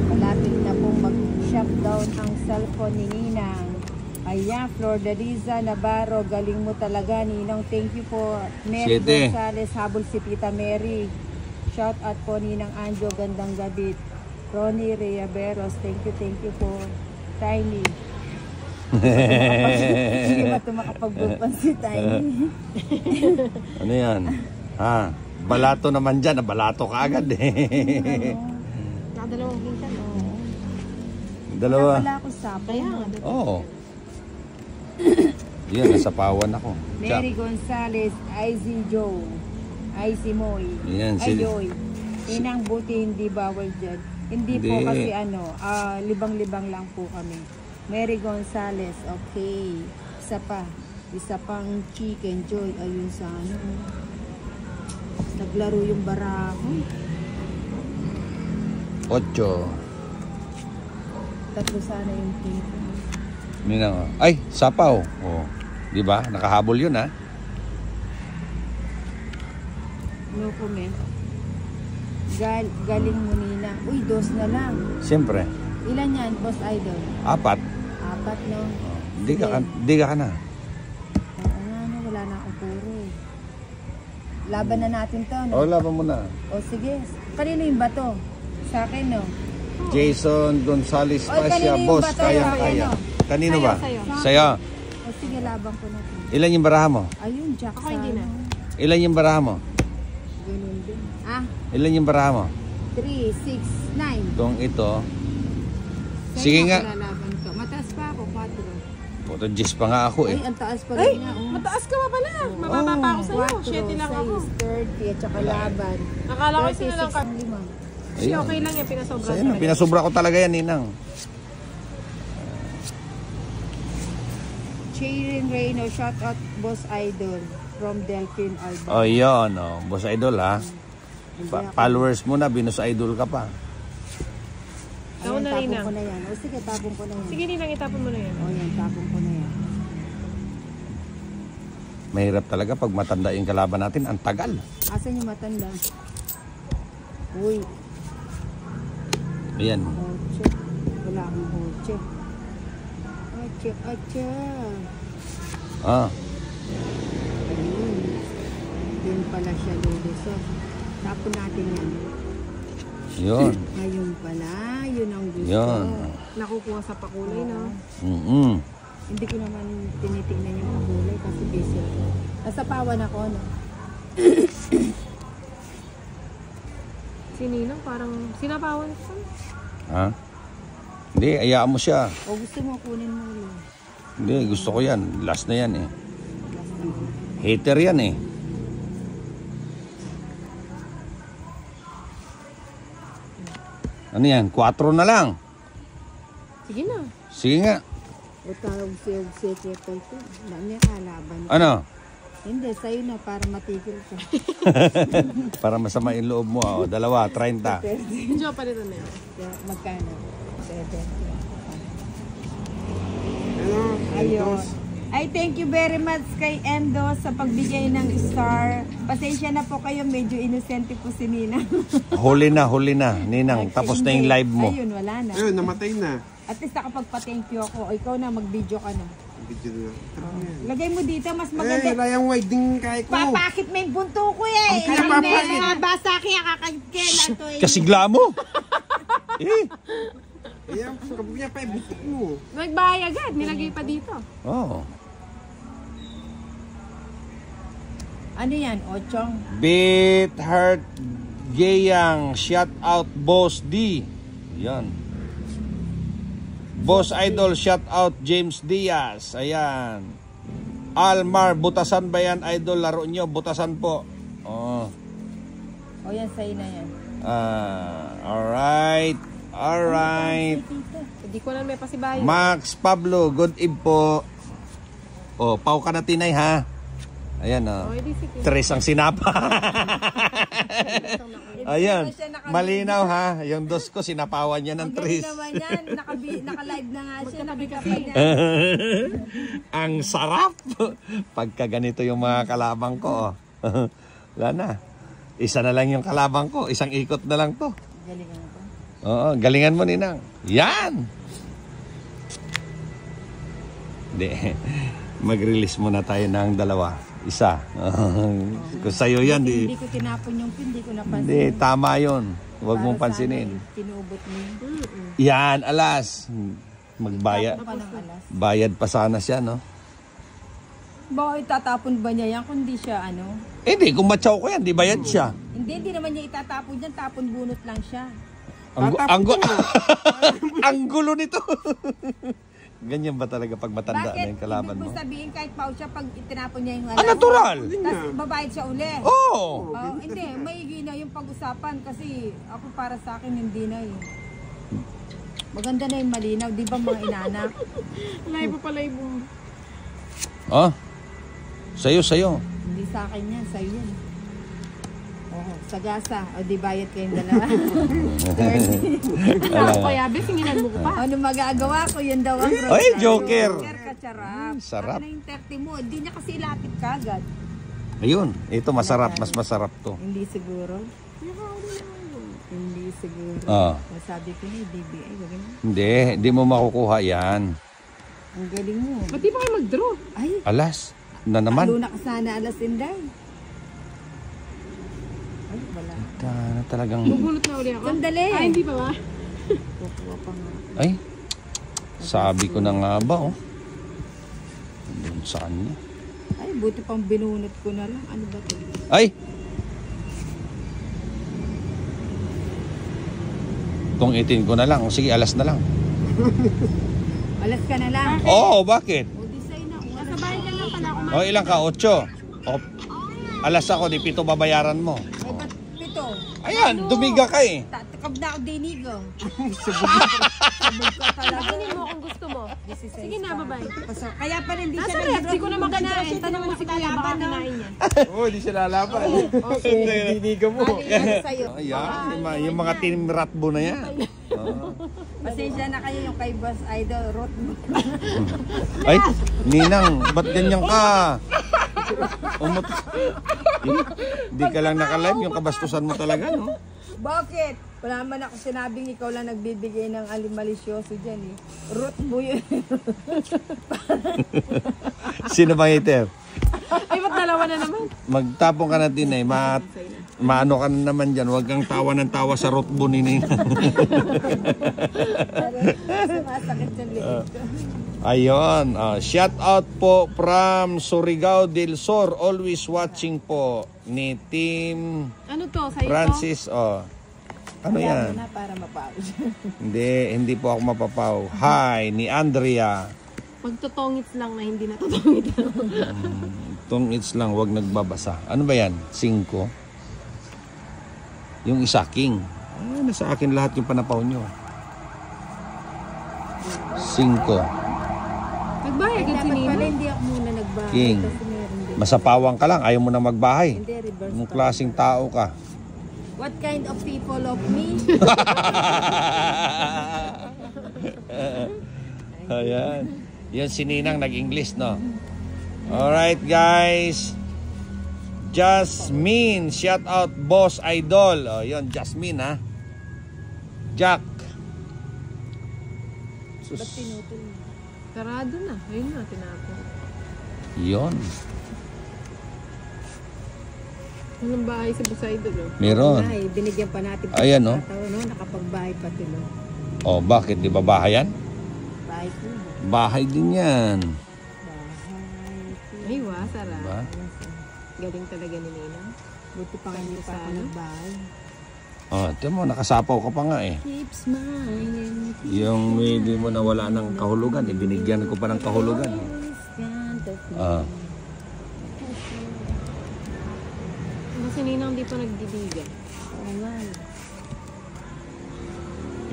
Speaker 1: malapit na pong mag-shutdown ang cellphone ni Ninang. Ayan, Flordaliza Navarro, galing mo talaga, Ninang. Thank you po. Mary
Speaker 3: Siete.
Speaker 1: Gonzales, habol si Tita Mary. Shout out po, Ninang Anjo, gandang gabi. Ronnie Rhea Veros, thank you po. Tiny. Hindi ba ito makapagbupan si Tiny?
Speaker 3: Ano yan? Ha? Balato naman dyan. Balato ka agad eh.
Speaker 2: Nakadalawang pinsan.
Speaker 3: Dalawa.
Speaker 1: Wala ako sapo.
Speaker 2: Kaya nga.
Speaker 3: Oo. Yan, nasapawan ako.
Speaker 1: Mary Gonzales, Izzy Joe, Izzy Moy,
Speaker 3: Yan,
Speaker 1: Ayoy. Inang buti hindi bawal dyan. Hindi po
Speaker 3: Hindi.
Speaker 1: kasi libang-libang lang po kami. Mary Gonzales, okay. Isa pang chicken joy. Ayun sa ano. Naglaro yung barako.
Speaker 3: 8.
Speaker 1: Tatlo sana yung tipo.
Speaker 3: Minang. Ay, sapaw. Oh. Di ba? Nakahabol yun ha.
Speaker 1: No comment. Galing mo, Nina. Uy, 2 na lang.
Speaker 3: Siyempre.
Speaker 1: Ilan yan, Boss Idol?
Speaker 3: 4.
Speaker 1: 4, no?
Speaker 3: Di ka na.
Speaker 1: Oo nga, no, wala na akong puro eh. Laban na natin to, no?
Speaker 3: O, laban mo na.
Speaker 1: O sige, kanino yung bato? Sa akin, no?
Speaker 3: Jason Gonzales
Speaker 1: Oy, kanino
Speaker 3: Pasya,
Speaker 1: yung
Speaker 3: boss.
Speaker 1: bato?
Speaker 3: Kaya. Kanino ba?
Speaker 2: Sa'yo.
Speaker 3: Sa'yo.
Speaker 1: O sige, laban ko natin.
Speaker 3: Ilan yung baraha mo?
Speaker 1: Ayun, Jack.
Speaker 2: Ako hindi na.
Speaker 3: Ilan yung baraha mo?
Speaker 1: Ganun din. Ah,
Speaker 3: Ilan yung baraha mo?
Speaker 1: 3, 6, 9.
Speaker 3: Itong ito. Sige nga.
Speaker 1: Lalaban ko. Mataas pa ako, 4.
Speaker 3: Puto, 10 pa nga ako eh.
Speaker 1: Ay, ang taas pa
Speaker 2: Ay,
Speaker 1: rin nga. Oh.
Speaker 2: mataas ka pa pala. Mababa pa ako sa'yo. 7 lang ako.
Speaker 1: 30 at saka laban.
Speaker 2: Akala ko sila lang ka.
Speaker 1: 5.
Speaker 2: Kasi okay lang yan, pinasobra
Speaker 3: Sa'yo na, pinasobra ko talaga yan, Ninang.
Speaker 1: Sharon Reyno, shout out Boss Idol from Delphine Alba.
Speaker 3: O, yun. Oh. Boss Idol, ha? Followers mo na, binus idol ka pa.
Speaker 2: Ako na,
Speaker 1: tapon
Speaker 2: Ninang.
Speaker 1: ko na yan. O sige, tapon ko na yan.
Speaker 2: Sige, Ninang, itapon mo na yan.
Speaker 1: O yan, tapon ko na yan.
Speaker 3: Mahirap talaga pag matanda yung kalaban natin. Ang tagal.
Speaker 1: Asan yung matanda? Uy,
Speaker 3: Ayan.
Speaker 1: oche. Wala akong oche. Oche.
Speaker 3: Ah.
Speaker 1: Ayun. Yun pala siya lulusot. Tapon natin yan.
Speaker 3: Yun.
Speaker 1: Ayun pala, yun ang gusto.
Speaker 3: Yun.
Speaker 2: Nakukuha sa pakulay, no?
Speaker 1: Hindi ko naman tinitingnan yung kulay kasi busy ako. Nasapawan ako, no?
Speaker 2: Si Ninang parang sinapawan ko.
Speaker 3: Ha? Hindi, ayaan mo siya.
Speaker 1: O gusto mo kunin mo ulit.
Speaker 3: Hindi, gusto ko yan. Last na yan eh.
Speaker 1: Last na.
Speaker 3: Hater yan eh. Ano yan? 4 na lang.
Speaker 2: Sige na.
Speaker 3: Sige nga.
Speaker 1: O tawag siya secretary ko. Nanya kalaban.
Speaker 3: Ano?
Speaker 1: Hindi, sa'yo na para matigil ka.
Speaker 3: Para masama yung loob mo. Oh. 2, 30.
Speaker 2: Diyo pa rin na yun.
Speaker 1: Magkano? 70.
Speaker 4: Ano?
Speaker 1: Ayun. Ay, thank you very much kay Endo sa pagbigay ng star. Pasensya na po kayo, medyo inosente po si Nina.
Speaker 3: Huli na, Ninang. Tapos na yung live mo.
Speaker 1: Ayun, wala na.
Speaker 4: Ayun, namatay na.
Speaker 1: At least nakapagpa-thank you ako. O, ikaw na, mag-video ka na.
Speaker 4: Video na.
Speaker 1: Lagay mo dito, mas
Speaker 4: Eh,
Speaker 1: maganda.
Speaker 4: layang wide din kaya ko.
Speaker 1: Papakit mo yung bunto ko eh.
Speaker 4: Kaya papakit.
Speaker 1: Basta kaya kakagkela to eh.
Speaker 3: Kasigla mo. Eh.
Speaker 4: Ayan, kapag pa ibusok mo.
Speaker 2: Nagbahay agad, nilagay pa dito.
Speaker 3: Oh.
Speaker 1: Ano yan, Ochong?
Speaker 3: Beat Heart Gayang, shout out Boss D. Yan. Boss Idol, shout out James Diaz. Ayan. Almar, butasan ba yan, Idol? Laro nyo, butasan po. Oh.
Speaker 1: O yan, sa'yo na yan.
Speaker 3: Alright.
Speaker 2: Hindi ko lang may pasibayo.
Speaker 3: Max Pablo, good eve po. Oh, pau ka na tinay ha. Ayan oh.
Speaker 2: Oh, edi sige.
Speaker 3: Tres ang sinapa. Ayan. Malinaw ha. Yung dos ko sinapawan niya ng tres.
Speaker 1: Naman yan, naka-live na nga siya, nakikita niya.
Speaker 3: Ang sarap. Pagka ganito yung mga kalabang ko. Oh. Wala na. Isa na lang yung kalabang ko. Isang ikot na lang to.
Speaker 1: Galingan ko.
Speaker 3: Oo, galingan mo Ninang. Yan! Hindi. Mag-release muna tayo ng dalawa. Isa. Kung sa'yo yan,
Speaker 1: Hindi ko tinapon yung pin, hindi ko napansin.
Speaker 3: hindi, tama yun. Huwag mong
Speaker 1: Para
Speaker 3: pansinin.
Speaker 1: sana eh, Tinubot mo yun.
Speaker 3: Yan, alas. Magbayad.
Speaker 1: Tapos pa ng alas.
Speaker 3: Bayad pa sana siya, no?
Speaker 1: Bakit itatapon ba niya yan kung di siya ano?
Speaker 3: Eh, di. Kung matyaw ko yan, di bayad siya.
Speaker 1: Hindi naman niya itatapon yan, tapon bunot lang siya.
Speaker 3: Ang gulo nito. Ganyan ba talaga pag matanda na yung kalaban
Speaker 1: Ibig
Speaker 3: mo?
Speaker 1: mo sabihin kahit pau siya pag itinapon niya yung
Speaker 3: Ah, natural!
Speaker 1: Tapos babayad siya uli.
Speaker 3: Oo!
Speaker 1: Oh, hindi, may na yung pag-usapan kasi ako para sa akin hindi na eh. Maganda na yung malinaw, di ba mga inanak?
Speaker 2: Live mo pala yung...
Speaker 3: Oh, sa'yo.
Speaker 1: Hindi sa akin yan, sa'yo yan. Oh, sagasa, o di bayad kayong dalawa.
Speaker 2: Ako kaya, besinginan mo ko pa.
Speaker 1: Ano magagawa ko, yun daw ang
Speaker 3: Ay, Joker!
Speaker 1: Joker ka, charap.
Speaker 3: Sarap.
Speaker 1: Ano yung 30 mo? Hindi niya kasi ilapit kagad.
Speaker 3: Ayun, ito masarap. Mas masarap to.
Speaker 1: Hindi siguro. Hindi siguro.
Speaker 3: Ah.
Speaker 1: Masabi ko na, DBI, gawin mo.
Speaker 3: Hindi mo makukuha yan.
Speaker 1: Ang galing mo.
Speaker 2: Ba't di ba kayo mag-draw?
Speaker 1: Ay,
Speaker 3: Alas, na naman.
Speaker 1: luna ka sana alas inday. Ay, wala.
Speaker 3: Talagang,
Speaker 2: Bubulot na uli ako.
Speaker 1: Sandali.
Speaker 2: Ay, hindi pa ba?
Speaker 1: Kukuha pa nga.
Speaker 3: ay, sabi ko na nga ba, oh. Doon saan niya?
Speaker 1: Ay, buti pang binunot ko na lang. Ano ba ito?
Speaker 3: Ay! Kung itin ko na lang. Sige, alas na lang.
Speaker 1: Alas ka na lang.
Speaker 3: Oo, bakit?
Speaker 1: O, di sa'yo na.
Speaker 2: Nasa bahay ka lang pala ako.
Speaker 3: O, ilang ka? 8. O, alas ako, di 7 babayaran mo.
Speaker 1: Ay, ba't pito?
Speaker 3: Ayan, dumiga ka eh.
Speaker 1: Tatakab na ako dinigo. Sabog ka talaga.
Speaker 2: Kainin mo kung gusto mo. Sige na, bye-bye.
Speaker 1: Kaya pala hindi
Speaker 2: Nasa
Speaker 1: siya
Speaker 2: ref, di ko naman kinain. Tanong mo si Kuya, baka kinain niya.
Speaker 4: Oo, di siya lalaban. Diniga mo.
Speaker 1: sa'yo.
Speaker 3: Ayan, yung mga team ratbo na yan. Oo.
Speaker 1: Pasensya na kayo yung kay Boss Idol. Rot mo.
Speaker 3: Ay, Ninang, ba't ganyan ka? Umot. Di ka lang naka-live, yung kabastusan mo talaga, no?
Speaker 1: Bakit? Wala man ako sinabing ikaw lang nagbibigay ng alimalisyoso dyan eh. Root mo yun.
Speaker 3: Sino bang hater?
Speaker 2: Ay, ba't dalawa na naman?
Speaker 3: Magtapong ka na din eh. Maano ka na naman dyan. Huwag kang tawa ng tawa sa rotbo ni Ninang.
Speaker 1: Sumasakit yung liit ko.
Speaker 3: Ayun. Shout out po from Surigao del Sur. Always watching po ni Team
Speaker 2: Ano to? Sa'yo to?
Speaker 3: Francis. Ano
Speaker 1: Kaya
Speaker 3: yan?
Speaker 1: mo na para mapawis.
Speaker 3: Hindi po ako mapapaw. Hi, ni Andrea.
Speaker 2: Magtotongits lang na hindi natutongit.
Speaker 3: Tongits lang, wag nagbabasa. Ano ba yan? 5. Yung isa, king. Ay, nasa akin lahat yung panapaw nyo. 5.
Speaker 2: Nagbayad ka si
Speaker 1: Dapat
Speaker 2: Nino.
Speaker 1: pala hindi ako muna nagbahay.
Speaker 3: King.
Speaker 1: Kasi meron din.
Speaker 3: Masapawang ka lang, ayaw mo na magbahay.
Speaker 1: Hindi, reverse
Speaker 3: Anong
Speaker 1: pa.
Speaker 3: klaseng tao ka?
Speaker 1: What kind of people of me?
Speaker 3: Ayan. Yan si Ninang nag-English, no? Alright guys. Jasmine, shout out Boss Idol. Oh, yun, Jasmine ha. Jack. Sus.
Speaker 1: Ba't pinutol mo?
Speaker 2: Sarado na. Ayun na, tinapon.
Speaker 3: Yun.
Speaker 2: Anong bahay sa Busay doon, no?
Speaker 3: Meron.
Speaker 1: Ay, binigyan pa natin.
Speaker 3: Ayan, no?
Speaker 1: No? Nakapagbahay pa tulo.
Speaker 3: Oh, bakit? Di ba bahayan?
Speaker 1: Bahay ko.
Speaker 3: Bahay din yan.
Speaker 1: Bahay.
Speaker 2: Ay, sarap.
Speaker 3: Diba?
Speaker 2: Galing talaga ni Nina.
Speaker 1: Buti pa hindi pa ako nagbahay.
Speaker 3: Oh, ito mo, nakasapaw ka pa nga eh.
Speaker 1: Keep smiling.
Speaker 3: Yung maybe mo na wala ng kahulugan, ibinigyan ko pa ng kahulugan. Ah.
Speaker 2: Kasi Nina hindi pa nagdidigan.
Speaker 1: Oo nga.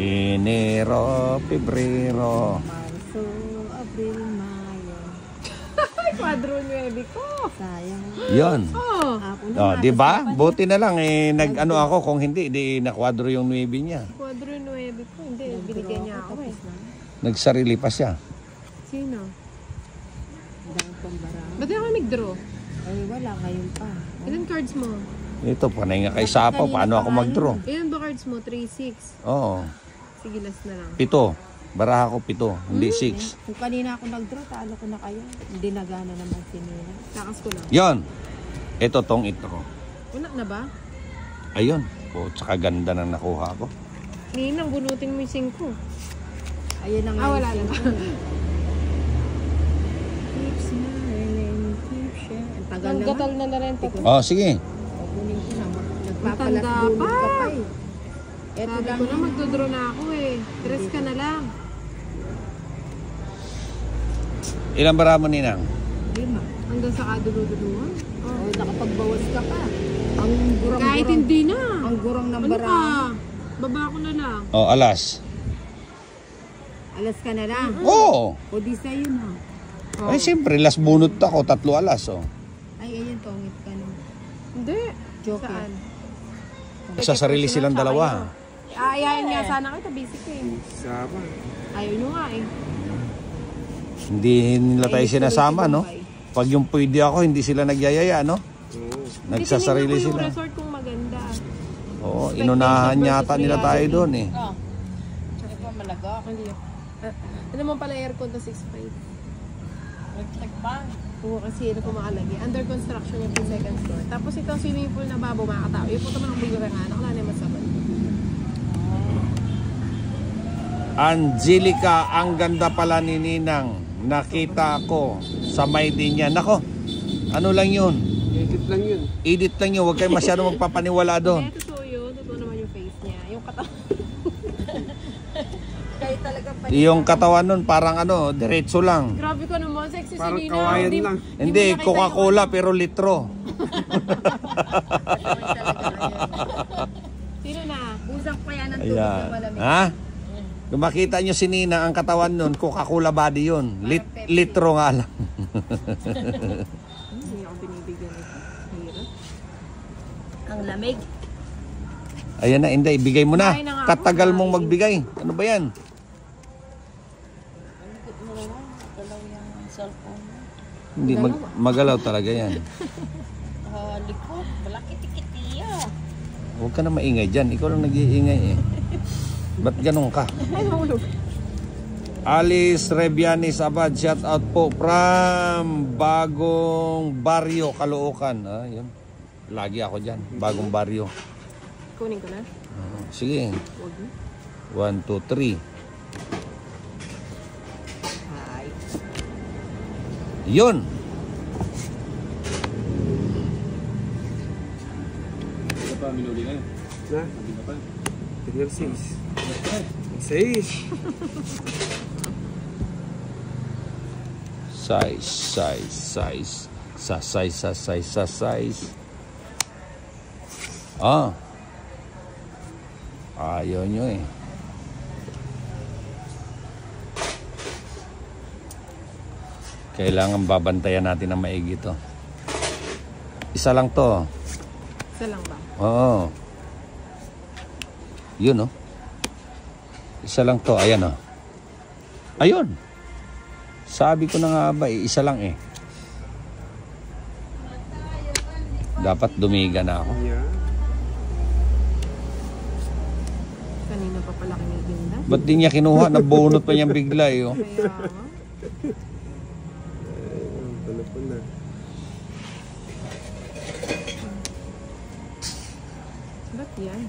Speaker 3: Enero, Pebrero.
Speaker 1: Marso, Abril, Mayo.
Speaker 2: Ay, kwadro 9 ko.
Speaker 1: Sayang.
Speaker 3: Yon.
Speaker 2: Oh,
Speaker 1: Ako na
Speaker 3: Oh,
Speaker 1: nga,
Speaker 3: di ba?
Speaker 1: tapos
Speaker 3: Buti na lang eh nag-ano ako kung hindi di nakwadro yung 9 niya.
Speaker 2: kwadro 9 ko. Hindi, binigyan niya ako eh.
Speaker 3: Nagsarili pa siya.
Speaker 2: Sino?
Speaker 1: Dahil pambara.
Speaker 2: Ba't ako nag-draw?
Speaker 1: Ay, wala ngayon pa.
Speaker 2: Ilan cards mo?
Speaker 3: Ito, panay nga kay Sapaw, paano ako mag-draw?
Speaker 2: Ilan ba cards mo? 3, 6.
Speaker 3: Oo.
Speaker 2: Sige, last na lang.
Speaker 3: 7. Baraha ko 7, hindi 6.
Speaker 1: Kung kanina ako nag-draw, talo ko na kayo. Hindi nagana naman si Nina.
Speaker 2: Takas ko lang.
Speaker 3: Yon. Ito tong ito ko.
Speaker 2: Una na ba?
Speaker 3: Ayun. O, tsaka ganda na nakuha ko.
Speaker 2: Nina, bunutin mo yung 5.
Speaker 1: Ayun na nga.
Speaker 2: Ah, wala
Speaker 1: yung
Speaker 2: na.
Speaker 1: siyempre. Keep smiling, keep sharing. Ang tagal
Speaker 2: Ang
Speaker 1: naman.
Speaker 2: gatal na narente ko.
Speaker 3: Oh, sige.
Speaker 1: Kunin ko na. Nagpapalas
Speaker 2: Matanda
Speaker 1: bulog
Speaker 2: pa.
Speaker 1: ka pa eh. Eto
Speaker 2: Sabi
Speaker 1: lang.
Speaker 2: ko na magdodraw na ako eh. 3 ka na lang.
Speaker 3: Ilang bara mo, Ninang?
Speaker 1: 5.
Speaker 2: Hanggang sa kaduluduluhan.
Speaker 1: Oh, nakapagbawas ka pa. Ang gurang-gurang.
Speaker 2: Kahit hindi na.
Speaker 1: Ang gurang ng
Speaker 2: Ano
Speaker 1: bara.
Speaker 2: ka? Baba ko na lang.
Speaker 3: Oh, alas.
Speaker 1: Alas ka na lang.
Speaker 3: Oo.
Speaker 1: O di sa'yo na.
Speaker 3: Ay, siyempre, las bunot ako, 3 alas, oh.
Speaker 1: Ay, ayun, tongit ka na.
Speaker 2: Hindi.
Speaker 1: Joke
Speaker 2: Saan?
Speaker 3: Sa sarili silang dalawa.
Speaker 2: Aayain nga sana kita, basic eh.
Speaker 4: Sama.
Speaker 2: Ayaw nyo nga eh.
Speaker 3: Hindi nila tayo sinasama, no? Pag yung pwede ako, hindi sila nagyayaya, no?
Speaker 4: Oo.
Speaker 3: Nagsasarili
Speaker 2: Titingnan ko
Speaker 3: sila.
Speaker 2: yung resort kung maganda.
Speaker 3: Oo, inunahan yata nila tayo doon, eh.
Speaker 2: Oh. Hindi pa malaga. Hindi. Ano naman pala aircon to 6.5? Naglag pa. Oo, kasi ano po makalagi. Under construction yung second floor. Tapos itong swimming pool na babo mga katao. Yung po naman ang bigyan ng anak. Wala na yung masaban.
Speaker 3: Angelica, ang ganda pala ni Ninang. Nakita ko sa may din niya. Nako, ano lang yun?
Speaker 4: Edit lang yun.
Speaker 3: Edit lang yun. Huwag kayo masyadong magpapaniwala doon.
Speaker 2: Hindi, totoo yun. Totoo naman yung face niya. Yung katawan.
Speaker 1: Kayo talaga pa.
Speaker 3: Yung katawan nun parang ano, diretso lang.
Speaker 2: Grabe ko naman. Sexy si
Speaker 4: Parang
Speaker 2: Nina.
Speaker 4: kawayan lang.
Speaker 3: Hindi, Coca-Cola pero litro.
Speaker 2: Sino na?
Speaker 1: Usang pa yan ang tubig na
Speaker 3: Ayan.
Speaker 1: malamig.
Speaker 3: Ha? Kung makita nyo si Nina, ang katawan nun, Coca-Cola body yun. Litro nga lang.
Speaker 2: Hindi ako binibigyan ito. Hirap.
Speaker 1: Ang lamig.
Speaker 3: Ayan na, hindi, ibigay mo na.
Speaker 2: Kumain na nga ako,
Speaker 3: Katagal mong
Speaker 2: kumain.
Speaker 3: magbigay. Ano ba yan? Hindi, magalaw talaga yan.
Speaker 1: Likod. Malaki-tikitiya.
Speaker 3: Huwag ka na maingay dyan. Ikaw lang nag-iingay eh. Ba't ganun ka?
Speaker 2: Ay, nahulog.
Speaker 3: Alice Rebianis Abad, shout out po from Bagong Baryo, Caloocan. Ah, yun. Lagi ako dyan. Bagong Baryo.
Speaker 2: Kunin ko na.
Speaker 3: Sige.
Speaker 2: Huwag na.
Speaker 3: 1, 2, 3.
Speaker 1: Ay.
Speaker 3: Yun.
Speaker 4: Na? Figure 6. 6.
Speaker 3: Size. Ah. Ayaw nyo eh. Kailangan babantayan natin ng maigi to. Isa lang to.
Speaker 2: Isa lang ba?
Speaker 3: Oo. Yun oh. Isa lang to. Ayan oh. Ayun. Sabi ko na nga ba, isa lang eh. Dapat dumiga na ako.
Speaker 4: Yeah.
Speaker 2: Kanina pa pala kiniginda.
Speaker 3: Ba't di niya kinuha? Nabunot pa niyang bigla eh. Oh.
Speaker 2: Kaya nga.
Speaker 4: Telefon na.
Speaker 2: Ba't yan?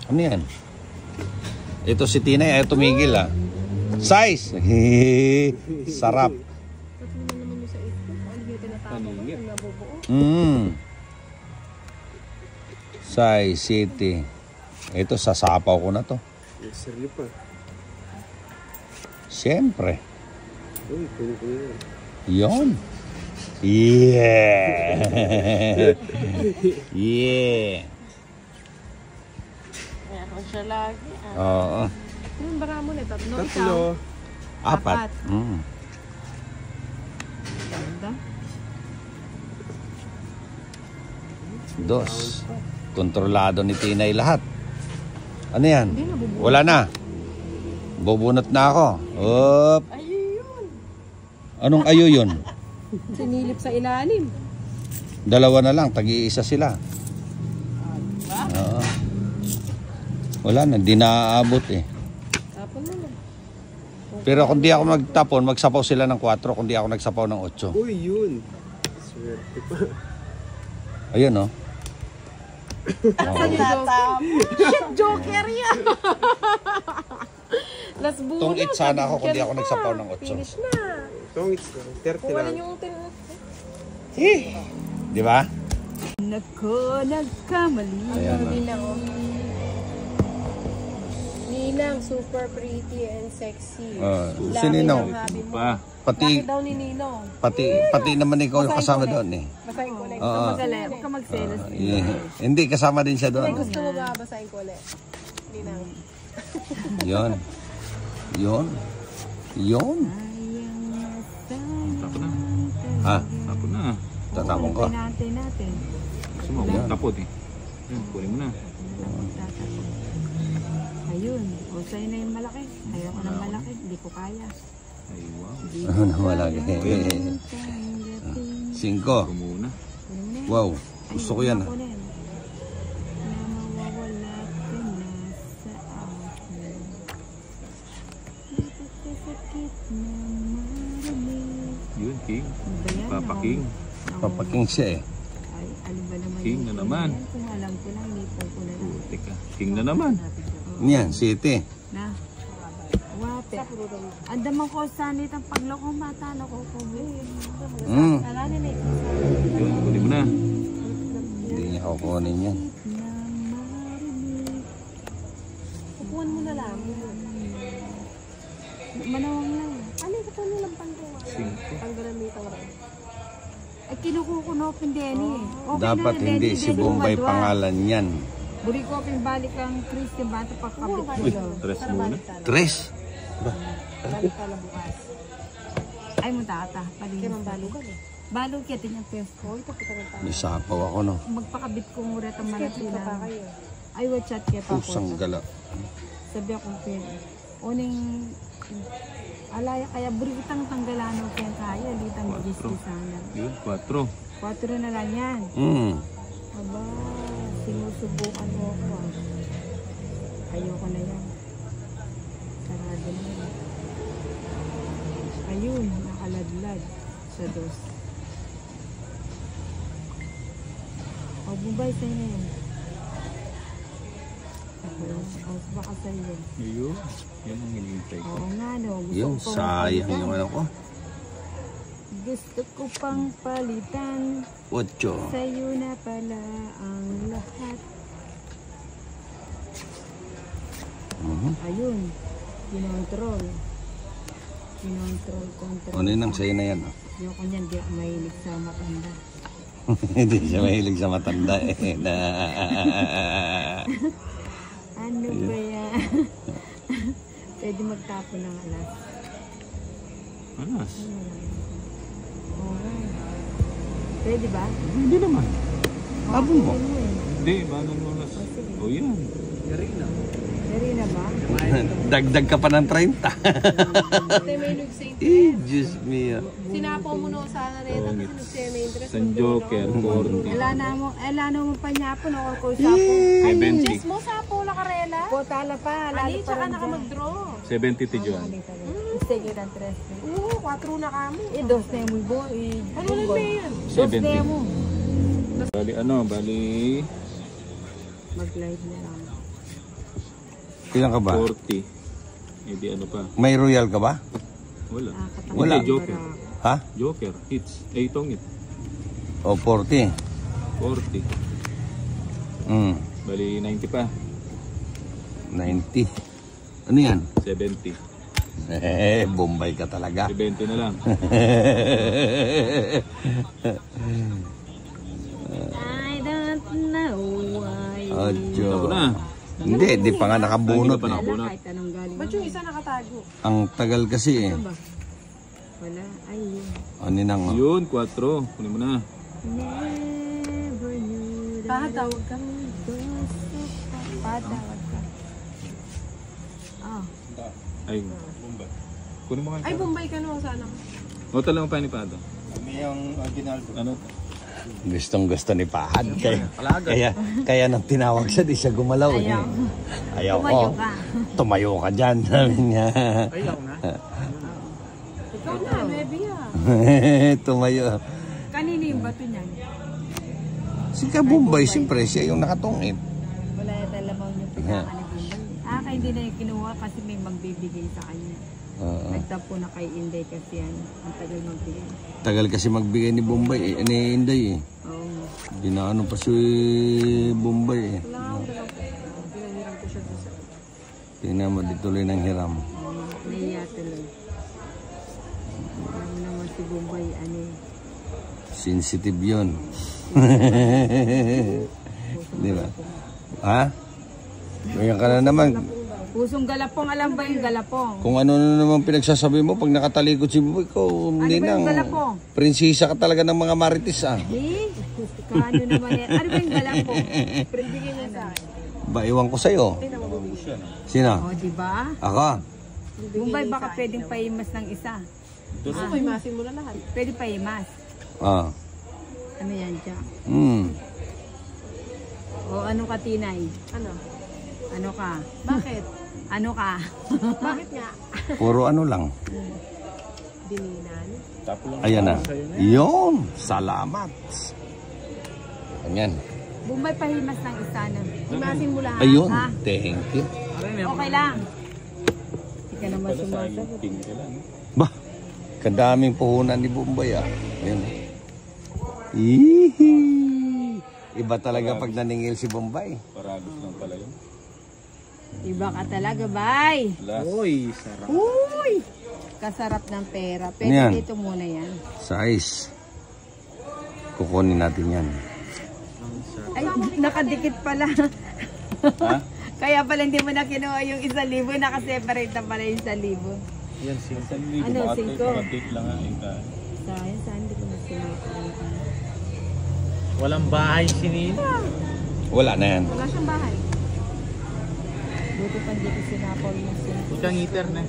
Speaker 3: Ano yan? Ito si Tinay ay tumigil ah. Size! Sarap.
Speaker 2: Ba't mo naman yung sa ito? Ano yung tinatapos ko? Ang nabubuo?
Speaker 3: Size City. Ito sasapaw ko na to.
Speaker 4: Seryo pa.
Speaker 3: Siyempre.
Speaker 4: Uy, kunin ko yan.
Speaker 3: Yon. Yeah. Yeah.
Speaker 2: Meron siya lagi.
Speaker 3: Oo.
Speaker 2: Anong bara mo na? Tatlo?
Speaker 4: Tatlo.
Speaker 3: Apat.
Speaker 2: Ganda.
Speaker 3: Dos. Kontrolado ni Tinay lahat. Ano yan?
Speaker 2: Hindi, nabubuo.
Speaker 3: Wala na. Bubunot na ako. Op.
Speaker 2: Ayun!
Speaker 3: Anong ayo yun?
Speaker 2: Sinilip sa ilalim.
Speaker 3: Dalawa na lang. Tag-iisa sila. Oo. Wala na. Di naaabot eh.
Speaker 2: Tapon mo na.
Speaker 3: Pero kung di ako magtapon, magsapaw sila ng 4. Kung di ako nagsapaw ng 8.
Speaker 4: Uy, yun. Swerte pa.
Speaker 3: Ayun oh.
Speaker 2: Nasaan yung Joker yan! Last bunot.
Speaker 3: Tong 8 sana ako kung di ako nagsapaw ng 8.
Speaker 2: Finish na.
Speaker 4: Itong it's 30
Speaker 2: Kung wala
Speaker 4: lang.
Speaker 2: yung
Speaker 3: Di ba?
Speaker 1: Nako, nagkamali.
Speaker 3: Ayan na.
Speaker 2: Ninang, oh. Ninang, super pretty and sexy.
Speaker 3: Si
Speaker 2: Laki
Speaker 3: Ninong.
Speaker 2: ng habi mo.
Speaker 3: Pati
Speaker 2: Laki daw ni Ninong.
Speaker 3: pati naman ikaw yung kasama doon eh.
Speaker 2: Basahin ko ulit.
Speaker 3: Oo.
Speaker 1: Huwag ka magselos.
Speaker 3: Hindi, kasama din siya
Speaker 2: Ay,
Speaker 3: doon.
Speaker 2: gusto mo ba basahin ko ulit? Ninang.
Speaker 3: Yon. Yon. Yon.
Speaker 5: Tapon na.
Speaker 3: Ha?
Speaker 5: Tapon na.
Speaker 3: Tatapon ko.
Speaker 1: Natin.
Speaker 5: Gusto mo, tapon eh. Yan, kunin mo na.
Speaker 1: Ayun. O, sa'yo na yung malaki. Ayoko ng malaki. Hindi ko kaya.
Speaker 5: Ay, wow.
Speaker 3: Ano na malaki. 5.
Speaker 5: Ito muna.
Speaker 3: Wow. Gusto ko yan ah.
Speaker 5: Yun, King. Papa King.
Speaker 3: Papaking siya eh.
Speaker 1: Ay, ano ba naman
Speaker 5: King na naman.
Speaker 1: Kung alam ko lang, lipon ko na lang.
Speaker 5: Teka, King na naman.
Speaker 3: Yan, City.
Speaker 1: Na. Wape. Andaman ko sanit ang pagloko mata na ko ko.
Speaker 2: Alanin eh.
Speaker 5: Yun, kunin mo na.
Speaker 3: Hindi niya kukunin yan.
Speaker 2: Upuan mo na lang.
Speaker 1: Manawang lang.
Speaker 2: Ano ito po nilang panduwa?
Speaker 5: 5.
Speaker 2: Panggalamita ko rin.
Speaker 1: Ay, kinukukunopin din eh. Okay
Speaker 3: Dapat
Speaker 1: na,
Speaker 3: hindi
Speaker 1: Denny,
Speaker 3: si
Speaker 1: Denny,
Speaker 3: Bombay
Speaker 1: madwa.
Speaker 3: pangalan yan.
Speaker 1: Buri ko ping balik ang Christian bata pagkabit ko.
Speaker 5: Uy, 3 muna.
Speaker 3: 3.
Speaker 2: Balik ka lang bukas.
Speaker 1: Ay, mutata.
Speaker 2: Kaya mang balugan eh.
Speaker 1: Balog kita niyang pesto.
Speaker 2: Oh, ito kita ng tao.
Speaker 3: May sapaw ako no.
Speaker 1: Magpakabit ko ng urat ang
Speaker 2: Kaya
Speaker 1: malaki
Speaker 2: pa
Speaker 1: na.
Speaker 2: kayo.
Speaker 1: Ay, what chat kaya pa
Speaker 3: Pusang gala.
Speaker 1: Sabi ako pin. Uning alaya kaya buri kitang tanggalano kaya kaya litang gisti sana.
Speaker 5: Yun, 4.
Speaker 1: 4 na lang yan. Aba, sinusubukan mo ako. Ayoko na yan. Sarado na yan. Ayun, nakaladlad sa dos. O, bubay sa'yo na yan. O, baka sa'yo.
Speaker 5: Yun. Yan ang hinihintay ko.
Speaker 1: Oo nga, no. Gusto
Speaker 3: Yung
Speaker 1: ko pang
Speaker 3: sayang
Speaker 1: palitan.
Speaker 3: yung ano ko.
Speaker 1: Gusto ko pang palitan.
Speaker 3: 8.
Speaker 1: Sa'yo na pala ang lahat. Ayun. Kinontrol. Control.
Speaker 3: Ano yun ang sa'yo na yan?
Speaker 1: Yung kanyan, di ako mahilig sa matanda.
Speaker 3: Hindi siya mahilig sa matanda eh.
Speaker 1: Ano ba yan? Pwede magtapon ng alas.
Speaker 5: Anas.
Speaker 1: Okay. Pwede ba?
Speaker 5: Hindi naman.
Speaker 3: Tapon mo.
Speaker 1: Pwede mo eh.
Speaker 5: Hindi, banan mo na. O yan.
Speaker 4: Yari na.
Speaker 1: Dari na ba?
Speaker 3: Dagdag ka pa ng 30.
Speaker 2: Ate, may lugsa
Speaker 3: Eh,
Speaker 2: interest.
Speaker 3: Diyos mio.
Speaker 2: Sinapaw mo na sa Nareta kasi lugsa may interest.
Speaker 5: San Joker, 40.
Speaker 1: Wala na mo pa niya po, ko sapo.
Speaker 2: Ay,
Speaker 5: 70.
Speaker 2: just mo sapo na karela.
Speaker 1: Po, tala pa.
Speaker 2: Ali, tsaka naka mag-draw.
Speaker 5: 70 ti John.
Speaker 1: Sige ng 3.
Speaker 2: Oo, 4 na kamo.
Speaker 1: Eh, 2 na yung bo.
Speaker 2: Ano na ba yan?
Speaker 5: 70.
Speaker 1: mo.
Speaker 5: Bali,
Speaker 1: Mag-live na lang.
Speaker 3: Ilan ka ba?
Speaker 5: 40. Eh di ano pa?
Speaker 3: May royal ka ba?
Speaker 5: Wala.
Speaker 3: Wala.
Speaker 5: Hindi, Joker.
Speaker 3: Ha?
Speaker 5: Joker, hits. Eh, itong hit.
Speaker 3: O 40.
Speaker 5: 40. Bali, 90 pa.
Speaker 3: 90. Ano yan?
Speaker 5: 70.
Speaker 3: Bombay ka talaga.
Speaker 5: 70 na lang.
Speaker 1: I don't know why.
Speaker 3: Odyo.
Speaker 5: Ako na.
Speaker 3: Hindi, di pa nga nakabunot
Speaker 5: Hindi pa
Speaker 3: eh.
Speaker 5: nakabunot.
Speaker 1: Kahit anong galing.
Speaker 2: Ba't yung isa nakatago?
Speaker 3: Ang tagal kasi eh.
Speaker 1: Wala. Ay, yun.
Speaker 3: Ano nang
Speaker 5: Yun, 4. Kunin mo na.
Speaker 1: Never knew that
Speaker 2: Patawag ka.
Speaker 1: patawag ka. Ah,
Speaker 5: Ay, kunin mo
Speaker 2: Ay,
Speaker 5: nga.
Speaker 2: Bombay ka no, sana.
Speaker 5: O, talagang pa ni Pado.
Speaker 4: Yung original ko.
Speaker 5: Ano?
Speaker 3: gustong gusto ni Pahad. Kaya nang tinawag siya, di siya gumalaw eh. Ayaw
Speaker 1: tumayo
Speaker 3: ko.
Speaker 1: ka.
Speaker 3: Tumayo ka dyan. Sabi niya.
Speaker 4: Ayaw na.
Speaker 2: Ikaw na, maybe ah.
Speaker 3: Tumayo.
Speaker 1: Kanino yung bato niyan?
Speaker 3: Si Kabumbay, siyempre siya yung nakatungit.
Speaker 1: Wala yung dalamaw niyo pinaka ni Bumbay. Ah, kaya hindi na yung kinuha kasi may magbibigay sa kanya. Nagtapo na kay Inday kasi yan. Ang tagal magbigay.
Speaker 3: Tagal kasi magbigay ni Bombay eh, ni Inday eh.
Speaker 1: Oo.
Speaker 3: Dinaano pa si Bombay eh.
Speaker 2: Wala akong dalang pinahiram ko siya doon sa...
Speaker 3: Tingnan mo, di tuloy ng hiram.
Speaker 1: Naiya tuloy. Alam naman si Bumbay, ano eh.
Speaker 3: Sensitive yun. Di ba? Ha? Ganyan ka na naman.
Speaker 1: Pusong galapong, alam ba yung galapong?
Speaker 3: Kung ano na naman pinagsasabi mo pag nakatalikod si Bombay ko, hindi
Speaker 1: ba yung
Speaker 3: nang
Speaker 1: galapong?
Speaker 3: prinsesa ka talaga ng mga marites ah.
Speaker 1: Eh, kaano naman yan? Ano ba yung galapong?
Speaker 2: Bigyan niya sa akin.
Speaker 3: Ba, iwan ko sa'yo. Sino?
Speaker 1: O, di ba?
Speaker 3: Ako?
Speaker 1: Bumbay, baka pwedeng paimas ng isa.
Speaker 2: Gusto ko imasin mo na lahat.
Speaker 1: Pwede paimas.
Speaker 3: Ah.
Speaker 1: Ano yan, Jack? O, ano ka, Tinay?
Speaker 2: Ano?
Speaker 1: Ano ka?
Speaker 2: Bakit?
Speaker 1: Ano ka?
Speaker 2: Bakit nga?
Speaker 3: Puro ano lang.
Speaker 2: Dininan?
Speaker 3: Ayan na. Yun. Salamat. Ayan.
Speaker 1: Bumbay, pahimas ng isa na.
Speaker 2: Imasin mo lahat.
Speaker 3: Ayun.
Speaker 1: Ah.
Speaker 3: Thank you.
Speaker 1: Okay lang. Hindi ka naman sumasagot.
Speaker 3: Bah, kadaming puhunan ni Bombay ah. Ayan. Ihi. Iba talaga pag naningil si Bombay.
Speaker 5: Parados lang pala yun.
Speaker 1: Iba ka talaga, bay.
Speaker 4: Uy, sarap.
Speaker 1: Uy! Kasarap ng pera. Pero
Speaker 3: Yan.
Speaker 1: dito muna yan.
Speaker 3: Size. Kukunin natin yan.
Speaker 1: Ay, nakadikit pala.
Speaker 5: Ha?
Speaker 1: Kaya pala hindi mo na kinuha yung 1,000. Nakaseparate na pala yung 1,000.
Speaker 5: Yan, 5,000.
Speaker 1: Ano, 5?
Speaker 5: Cake lang nga.
Speaker 1: Sayang, saan hindi ko na sinuha.
Speaker 4: Walang bahay si Nina.
Speaker 3: Wala na yan.
Speaker 2: Wala siyang bahay.
Speaker 1: Buti pa hindi ko sinapaw yung sinapaw.
Speaker 4: Ito ang heater na.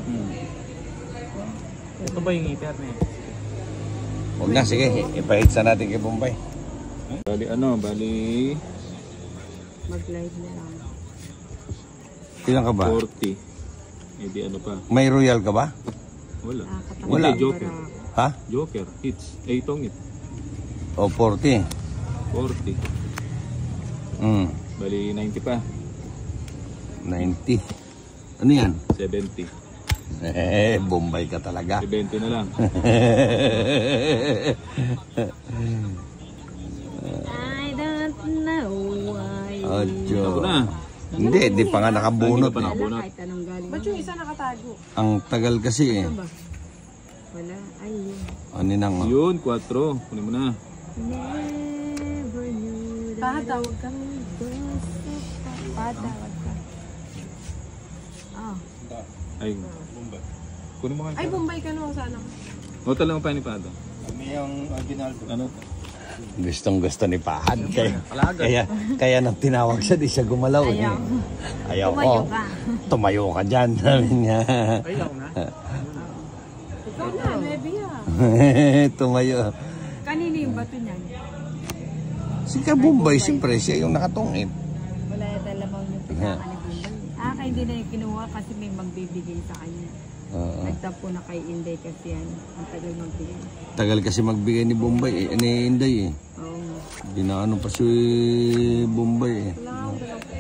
Speaker 4: Ito ba yung heater na?
Speaker 3: Huwag na, sige. Ipahit sa natin kay Bombay.
Speaker 5: Bali,
Speaker 1: Mag-live na lang.
Speaker 3: Ilan ka ba?
Speaker 5: 40. Eh di ano pa?
Speaker 3: May royal ka ba?
Speaker 5: Wala.
Speaker 3: Wala.
Speaker 5: Hindi, Joker.
Speaker 3: Ha?
Speaker 5: Joker, hits. Eh, itong hit.
Speaker 3: O 40.
Speaker 5: 40. Bali, 90 pa.
Speaker 3: 90. Ano yan?
Speaker 5: 70.
Speaker 3: Bombay ka talaga.
Speaker 5: 70 na lang.
Speaker 1: I don't know why.
Speaker 3: Odyo.
Speaker 5: Ako na.
Speaker 3: Hindi, di pa nga nakabunot
Speaker 5: Hindi pa
Speaker 3: eh.
Speaker 5: nakabunot.
Speaker 1: Kahit anong galing.
Speaker 2: Ba't yung isa nakatago?
Speaker 3: Ang tagal kasi eh.
Speaker 1: Wala. Ay, yun.
Speaker 3: Ano nang
Speaker 5: Yun, 4. Kunin mo na.
Speaker 1: Never knew that
Speaker 2: Patawag ka.
Speaker 1: patawag ka. Ah,
Speaker 5: Ay, kunin mo nga.
Speaker 2: Ay, Bombay ka no, sana.
Speaker 5: O, talagang pa ni Pado.
Speaker 4: Yung original ko.
Speaker 5: Ano?
Speaker 3: Gustong gusto ni Pahad. Kaya nang tinawag siya, di siya gumalaw. Ayaw
Speaker 1: Tumayo
Speaker 3: ko.
Speaker 1: ka.
Speaker 3: Tumayo ka dyan. Sabi niya.
Speaker 4: Ayaw na.
Speaker 2: Ikaw na, maybe
Speaker 3: Tumayo.
Speaker 1: Kanino yung bato niyan?
Speaker 3: Si Kabumbay, siyempre siya yung nakatungit.
Speaker 1: Wala yung dalamaw yung pinaka ni Bumbay. Kaya hindi na yung kinuha kasi may magbibigay sa kanya. Nagtapo na kay Inday kasi yan. Ang tagal magbigay.
Speaker 3: Tagal kasi magbigay ni Bombay, ni Inday eh.
Speaker 1: Oo.
Speaker 3: Binaano pa si Bombay eh.
Speaker 2: Wala nga ako lang po.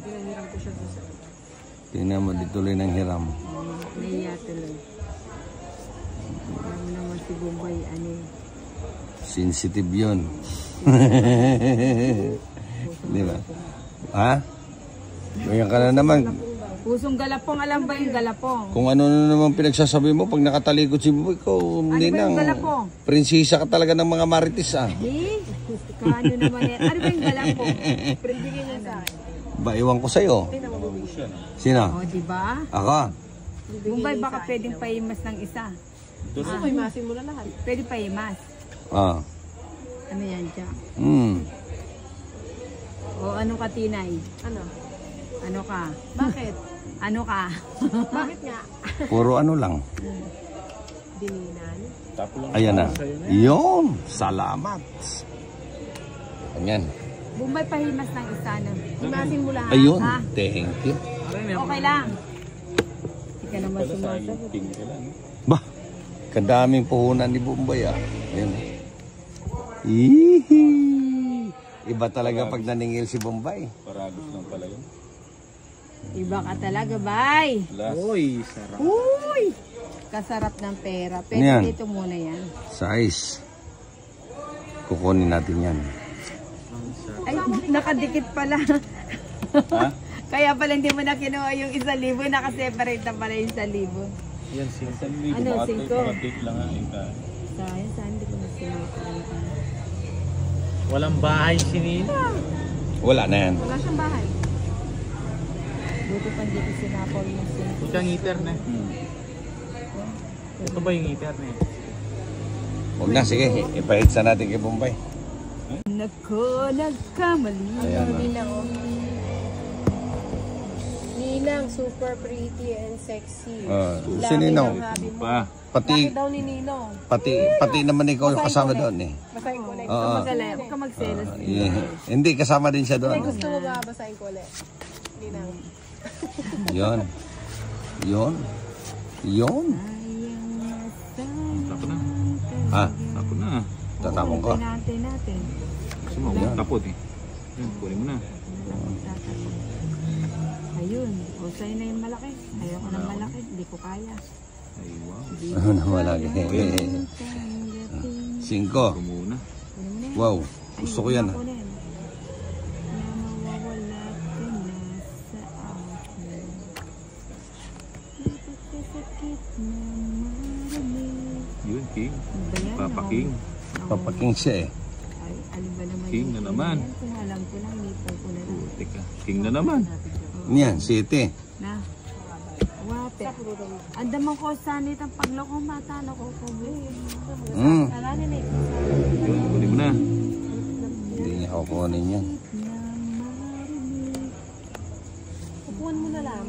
Speaker 2: Pinahiram ko siya sa
Speaker 3: Tingnan mo, di tuloy ng hiram.
Speaker 1: Nahiya tuloy. Alam mo naman si Bumbay, ano eh.
Speaker 3: Sensitive yun. Di ba? Ha? Ganyan ka na naman.
Speaker 1: Pusong galapong, alam ba yung galapong?
Speaker 3: Kung ano na naman pinagsasabi mo, pag nakatalikod si Bombay, ikaw hindi
Speaker 1: ba yung
Speaker 3: nang
Speaker 1: galapong?
Speaker 3: prinsesa ka talaga ng mga marites ah.
Speaker 1: Eh, kano naman yan? Ano ba yung galapong?
Speaker 2: Bigyan niya sa akin.
Speaker 3: Ba, iwan ko sa'yo. Sino?
Speaker 1: O, diba?
Speaker 3: Ako?
Speaker 1: Bumbay, baka pwedeng paimas ng isa.
Speaker 2: Gusto ko imasin mo na lahat.
Speaker 1: Pwede paimas.
Speaker 3: Ah.
Speaker 1: Ano yan, Jack? O, ano ka, Tinay?
Speaker 2: Ano?
Speaker 1: Ano ka?
Speaker 2: Bakit?
Speaker 1: Ano ka?
Speaker 2: Bakit nga?
Speaker 3: Puro ano lang.
Speaker 2: Dininan?
Speaker 3: Ayan na. Yun. Salamat. Ayan.
Speaker 1: Bumbay, pahimas ng isa. No?
Speaker 2: Imasin mo lahat.
Speaker 3: Ayun.
Speaker 1: Ah.
Speaker 3: Thank you.
Speaker 1: Okay lang. Hindi ka naman sumasagot.
Speaker 3: Bah, kadaming puhunan ni Bombay ah. Ayan. Ihi. Iba talaga pag naningil si Bombay.
Speaker 5: Paragos lang pala yun.
Speaker 1: Iba ka talaga, bay.
Speaker 4: Uy, sarap.
Speaker 1: Uy! Kasarap ng pera. Pero
Speaker 3: Yan.
Speaker 1: dito muna yan.
Speaker 3: Size. Kukunin natin yan.
Speaker 1: Ay, nakadikit pala. Kaya pala hindi mo na kinuha yung 1,000. Nakaseparate na pala yung 1,000.
Speaker 5: Yan, sinasali.
Speaker 1: Ano, 5?
Speaker 5: Cake lang ang ika.
Speaker 1: Sayang, saan hindi ko na sinuha.
Speaker 4: Walang bahay si Nina.
Speaker 3: Wala na yan.
Speaker 2: Wala siyang bahay.
Speaker 1: Buto pa hindi ko sinapaw yung 5.
Speaker 4: Ito ang heater na. Ito ba yung heater na?
Speaker 3: Huwag na, sige. Ipahit sa natin kay Bombay.
Speaker 1: Nako, nagkamali.
Speaker 3: Ayan na.
Speaker 2: Ninang, oh. Ninang, super pretty and sexy.
Speaker 3: Si Ninong.
Speaker 5: Pa.
Speaker 2: Laki
Speaker 3: Pati,
Speaker 2: daw ni Ninong.
Speaker 3: pati naman ikaw yung kasama doon eh.
Speaker 2: Basahin ko ulit.
Speaker 3: Oo.
Speaker 1: Huwag ka magselos.
Speaker 3: Hindi, kasama din siya
Speaker 2: Ay,
Speaker 3: doon.
Speaker 2: gusto mo ba basahin ko ulit? Ninang.
Speaker 3: Yon. Yon. Yon.
Speaker 5: Tapo na.
Speaker 3: Ha?
Speaker 5: Tapo na.
Speaker 3: Tatapon ko.
Speaker 1: Natin.
Speaker 5: Gusto mo, tapot eh. Yan, kunin mo na.
Speaker 1: Ayun. O, sa'yo na yung malaki. Ayoko ng malaki. Hindi ko kaya.
Speaker 5: Ay, wow.
Speaker 3: Ano na malaki. 5.
Speaker 5: Ito muna.
Speaker 3: Wow. Gusto ko yan.
Speaker 1: Na mawawala ka na sa akin. Napagkasakit na marinig.
Speaker 5: Yun, King.
Speaker 1: Ano ba yan?
Speaker 5: Papa King.
Speaker 3: Papaking siya eh.
Speaker 1: Ay, alin ba naman
Speaker 5: King
Speaker 1: yung
Speaker 5: na naman.
Speaker 1: yan? Kung alam ko lang, lipo ko na lang.
Speaker 5: Teka, King na naman.
Speaker 3: Yan, City.
Speaker 1: Na. Wate. Andaman ko sanit ang pagloko matalo ko ko.
Speaker 2: Alani na ito.
Speaker 5: Yun, kunin mo na.
Speaker 3: Hindi niya kukunin yan.
Speaker 2: Upuan mo na lang.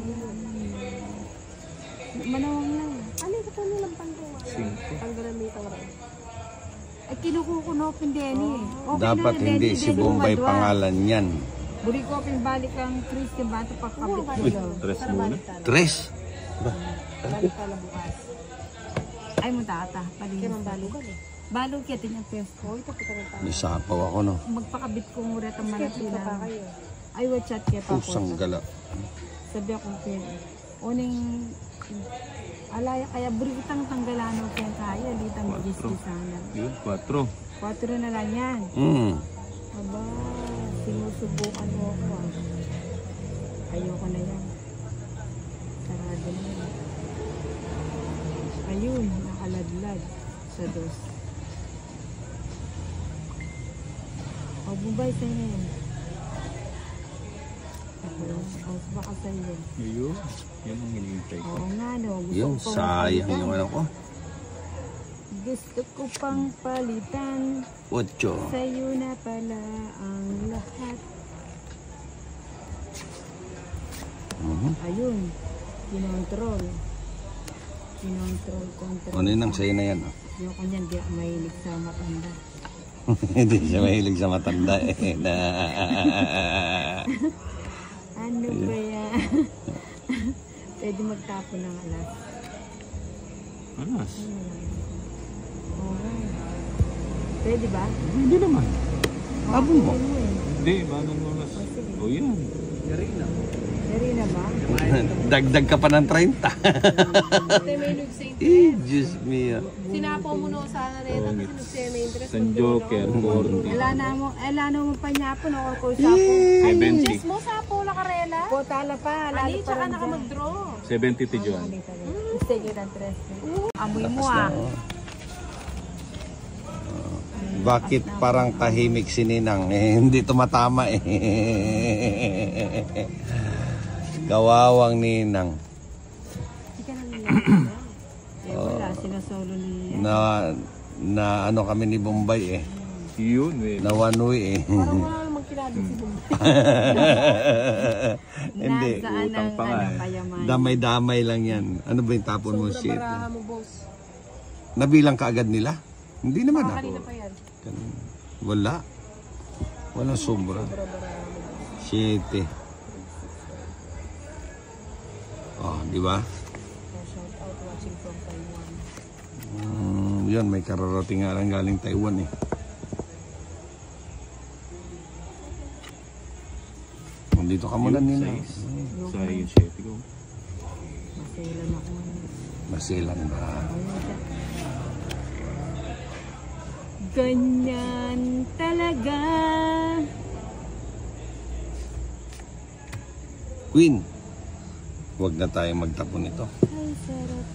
Speaker 1: Manawang lang.
Speaker 2: Ano yung kapag nilang panggawa?
Speaker 5: 5.
Speaker 2: Tanggalan mo yung tangaran.
Speaker 1: Ay, kinukukunopin din eh. Okay
Speaker 3: Dapat
Speaker 1: na,
Speaker 3: hindi
Speaker 1: Denny,
Speaker 3: si
Speaker 1: Denny,
Speaker 3: Bombay
Speaker 1: madwa.
Speaker 3: pangalan yan.
Speaker 1: Buri ko balik ang Christian Bato pagkabit ko
Speaker 5: Uy,
Speaker 1: daw.
Speaker 5: dress muna.
Speaker 3: Tres.
Speaker 2: Balik ka na bukas.
Speaker 1: Ay, mutata.
Speaker 2: Kaya
Speaker 1: Palinis.
Speaker 2: mambalugan eh.
Speaker 1: Balog kaya din yung pesto.
Speaker 2: Oh, ito puta ng tao.
Speaker 3: May sapaw ako no.
Speaker 1: Magpakabit ko ngurat ang
Speaker 2: Sketchy
Speaker 1: malaki
Speaker 2: ka pa
Speaker 1: na.
Speaker 2: kayo.
Speaker 1: Ay, wachat kaya pa
Speaker 3: Pusang gala.
Speaker 1: Sabi ako kaya. Uning alaya kaya buri kitang tanggalano kaya kaya. Litang giski sana.
Speaker 5: Yun, 4.
Speaker 1: 4 na lang yan. Aba, sinusubukan mo ako ah. Ayoko na yan. Sarado na yan. Ayun, nakaladlad sa dos. O, Bombay, sa'yo na yan. O, baka sa'yo.
Speaker 5: Yun. Yan ang hinihintay ko.
Speaker 1: Oo nga, no. Gusto
Speaker 3: Yung
Speaker 1: ko
Speaker 3: sayang
Speaker 1: pang-
Speaker 3: yung ano ko.
Speaker 1: Gusto ko pang palitan.
Speaker 3: 8.
Speaker 1: Sa'yo na pala ang lahat. Ayun. Kinontrol. Control.
Speaker 3: Ano yun ang sa'yo na yan? Oh?
Speaker 1: Yung kanyan, di ako mahilig sa matanda.
Speaker 3: Hindi siya mahilig sa matanda eh.
Speaker 1: Ano ba yan? Pwede magtapon ng alas.
Speaker 5: Alas.
Speaker 1: Okay. Pwede ba?
Speaker 5: Hindi naman.
Speaker 3: Abon mo.
Speaker 1: Pwede mo eh.
Speaker 5: Hindi, banan mo alas. O yan.
Speaker 1: Dari na ba?
Speaker 3: Dagdag ka pa ng 30.
Speaker 2: Ate, may lug sa
Speaker 3: Eh,
Speaker 2: interest.
Speaker 3: Diyos mio.
Speaker 2: Sinapo mo no sana rin ang kasi may interest.
Speaker 5: San Joker, 40.
Speaker 1: Wala na mo pa niya po, ko sapo.
Speaker 5: 70.
Speaker 2: Just mo sapo la karela.
Speaker 1: Po, tala pa.
Speaker 2: Ali,
Speaker 1: Lalo pa
Speaker 2: tsaka
Speaker 1: rin
Speaker 2: naka
Speaker 1: dyan.
Speaker 2: mag-draw.
Speaker 5: 70 ti John.
Speaker 1: Sige ng 13. Amoy mo ah.
Speaker 3: Bakit parang tahimik si Ninang? Eh, hindi tumatama eh. Kawawang Ninang.
Speaker 1: Hindi ka nang eh, wala. Sinasolo ni...
Speaker 3: Na ano kami ni Bombay eh.
Speaker 5: Yun eh.
Speaker 3: Na one way eh.
Speaker 2: Parang wala namang kilala si Bum.
Speaker 3: Hindi.
Speaker 1: Nasaan
Speaker 5: utang
Speaker 1: ang
Speaker 5: pa nga eh.
Speaker 1: kayaman.
Speaker 3: Damay-damay lang yan. Ano ba yung tapon mo
Speaker 2: Sobrang
Speaker 3: shit?
Speaker 2: baraha mo, boss.
Speaker 3: Nabilang ka agad nila? Hindi naman ah.
Speaker 2: Kanina pa yan.
Speaker 3: Wala. Walang sobra. 7. Oh, di ba?
Speaker 2: Shout out watching from Taiwan.
Speaker 3: Yun, may kararating nga lang galing Taiwan eh. Dito ka muna nila.
Speaker 5: Sa yung 7 ko.
Speaker 1: Masilan ako.
Speaker 3: Masilan ba?
Speaker 1: Ganyan talaga.
Speaker 3: Queen, huwag na tayo magtapon ito.
Speaker 1: Ay, sarap.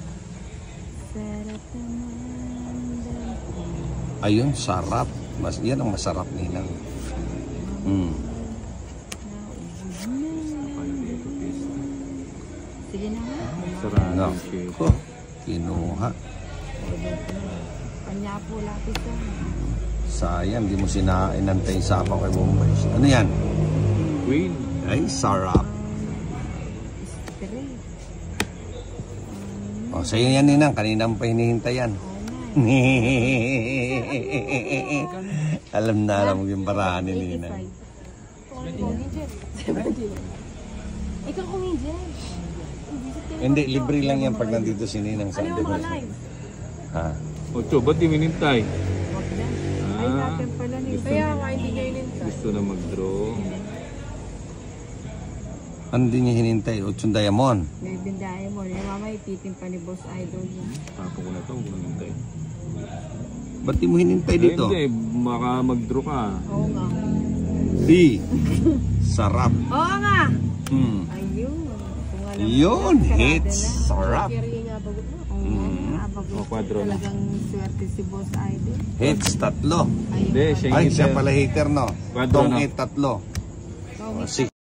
Speaker 1: Sarap naman.
Speaker 3: Ayun, sarap. Yan ang masarap Ninang.
Speaker 1: Sige na nga.
Speaker 5: Sarado
Speaker 3: No.
Speaker 5: yung 7.
Speaker 3: Oh, kinuha.
Speaker 1: Kanya po lapis ka.
Speaker 3: Sayang, di mo inantay sa sapaw kay Bombay. Ano yan?
Speaker 5: Queen.
Speaker 3: Ay, sarap.
Speaker 1: Straight.
Speaker 3: O, sa'yo yan Ninang. Kanina mo pa hinihintay yan. Alam mo yung barahan ni Ninang.
Speaker 2: Ikaw kumidyan.
Speaker 3: Hindi, libre lang yan pag nandito si Ninang sa
Speaker 2: Ano yung mga live?
Speaker 3: Ha?
Speaker 5: 8, ba't di minintay?
Speaker 1: Wag na. Ay, natin pala ni.
Speaker 2: Kaya nga hindi kayo nintay.
Speaker 5: Gusto na mag-draw.
Speaker 3: Ano din niya hinintay? 8 diamond.
Speaker 1: May bindahe mo. Yung mama ipitin pa ni Boss Idol niya.
Speaker 5: Tapo ko na ito, huwag na hintay.
Speaker 3: Ba't di mo hinintay dito?
Speaker 5: Hindi, baka mag-draw ka.
Speaker 1: Oo nga.
Speaker 3: Di. Sarap.
Speaker 1: Oo nga. Ayun. Kung alam mo,
Speaker 3: Yun,
Speaker 1: sarado
Speaker 3: hits.
Speaker 1: na.
Speaker 3: Sarap.
Speaker 2: Kaya nga bagot mo.
Speaker 1: Oo,
Speaker 5: Kwadro na.
Speaker 1: talagang swerte si Boss Idol.
Speaker 3: Hits, 3.
Speaker 1: Ayun.
Speaker 5: Hindi, siya
Speaker 3: Ay,
Speaker 5: yung
Speaker 3: siya pala hater, no?
Speaker 5: Kwadro
Speaker 3: Tong
Speaker 5: na.
Speaker 3: 8, 3.
Speaker 1: Oo,
Speaker 3: O, 6.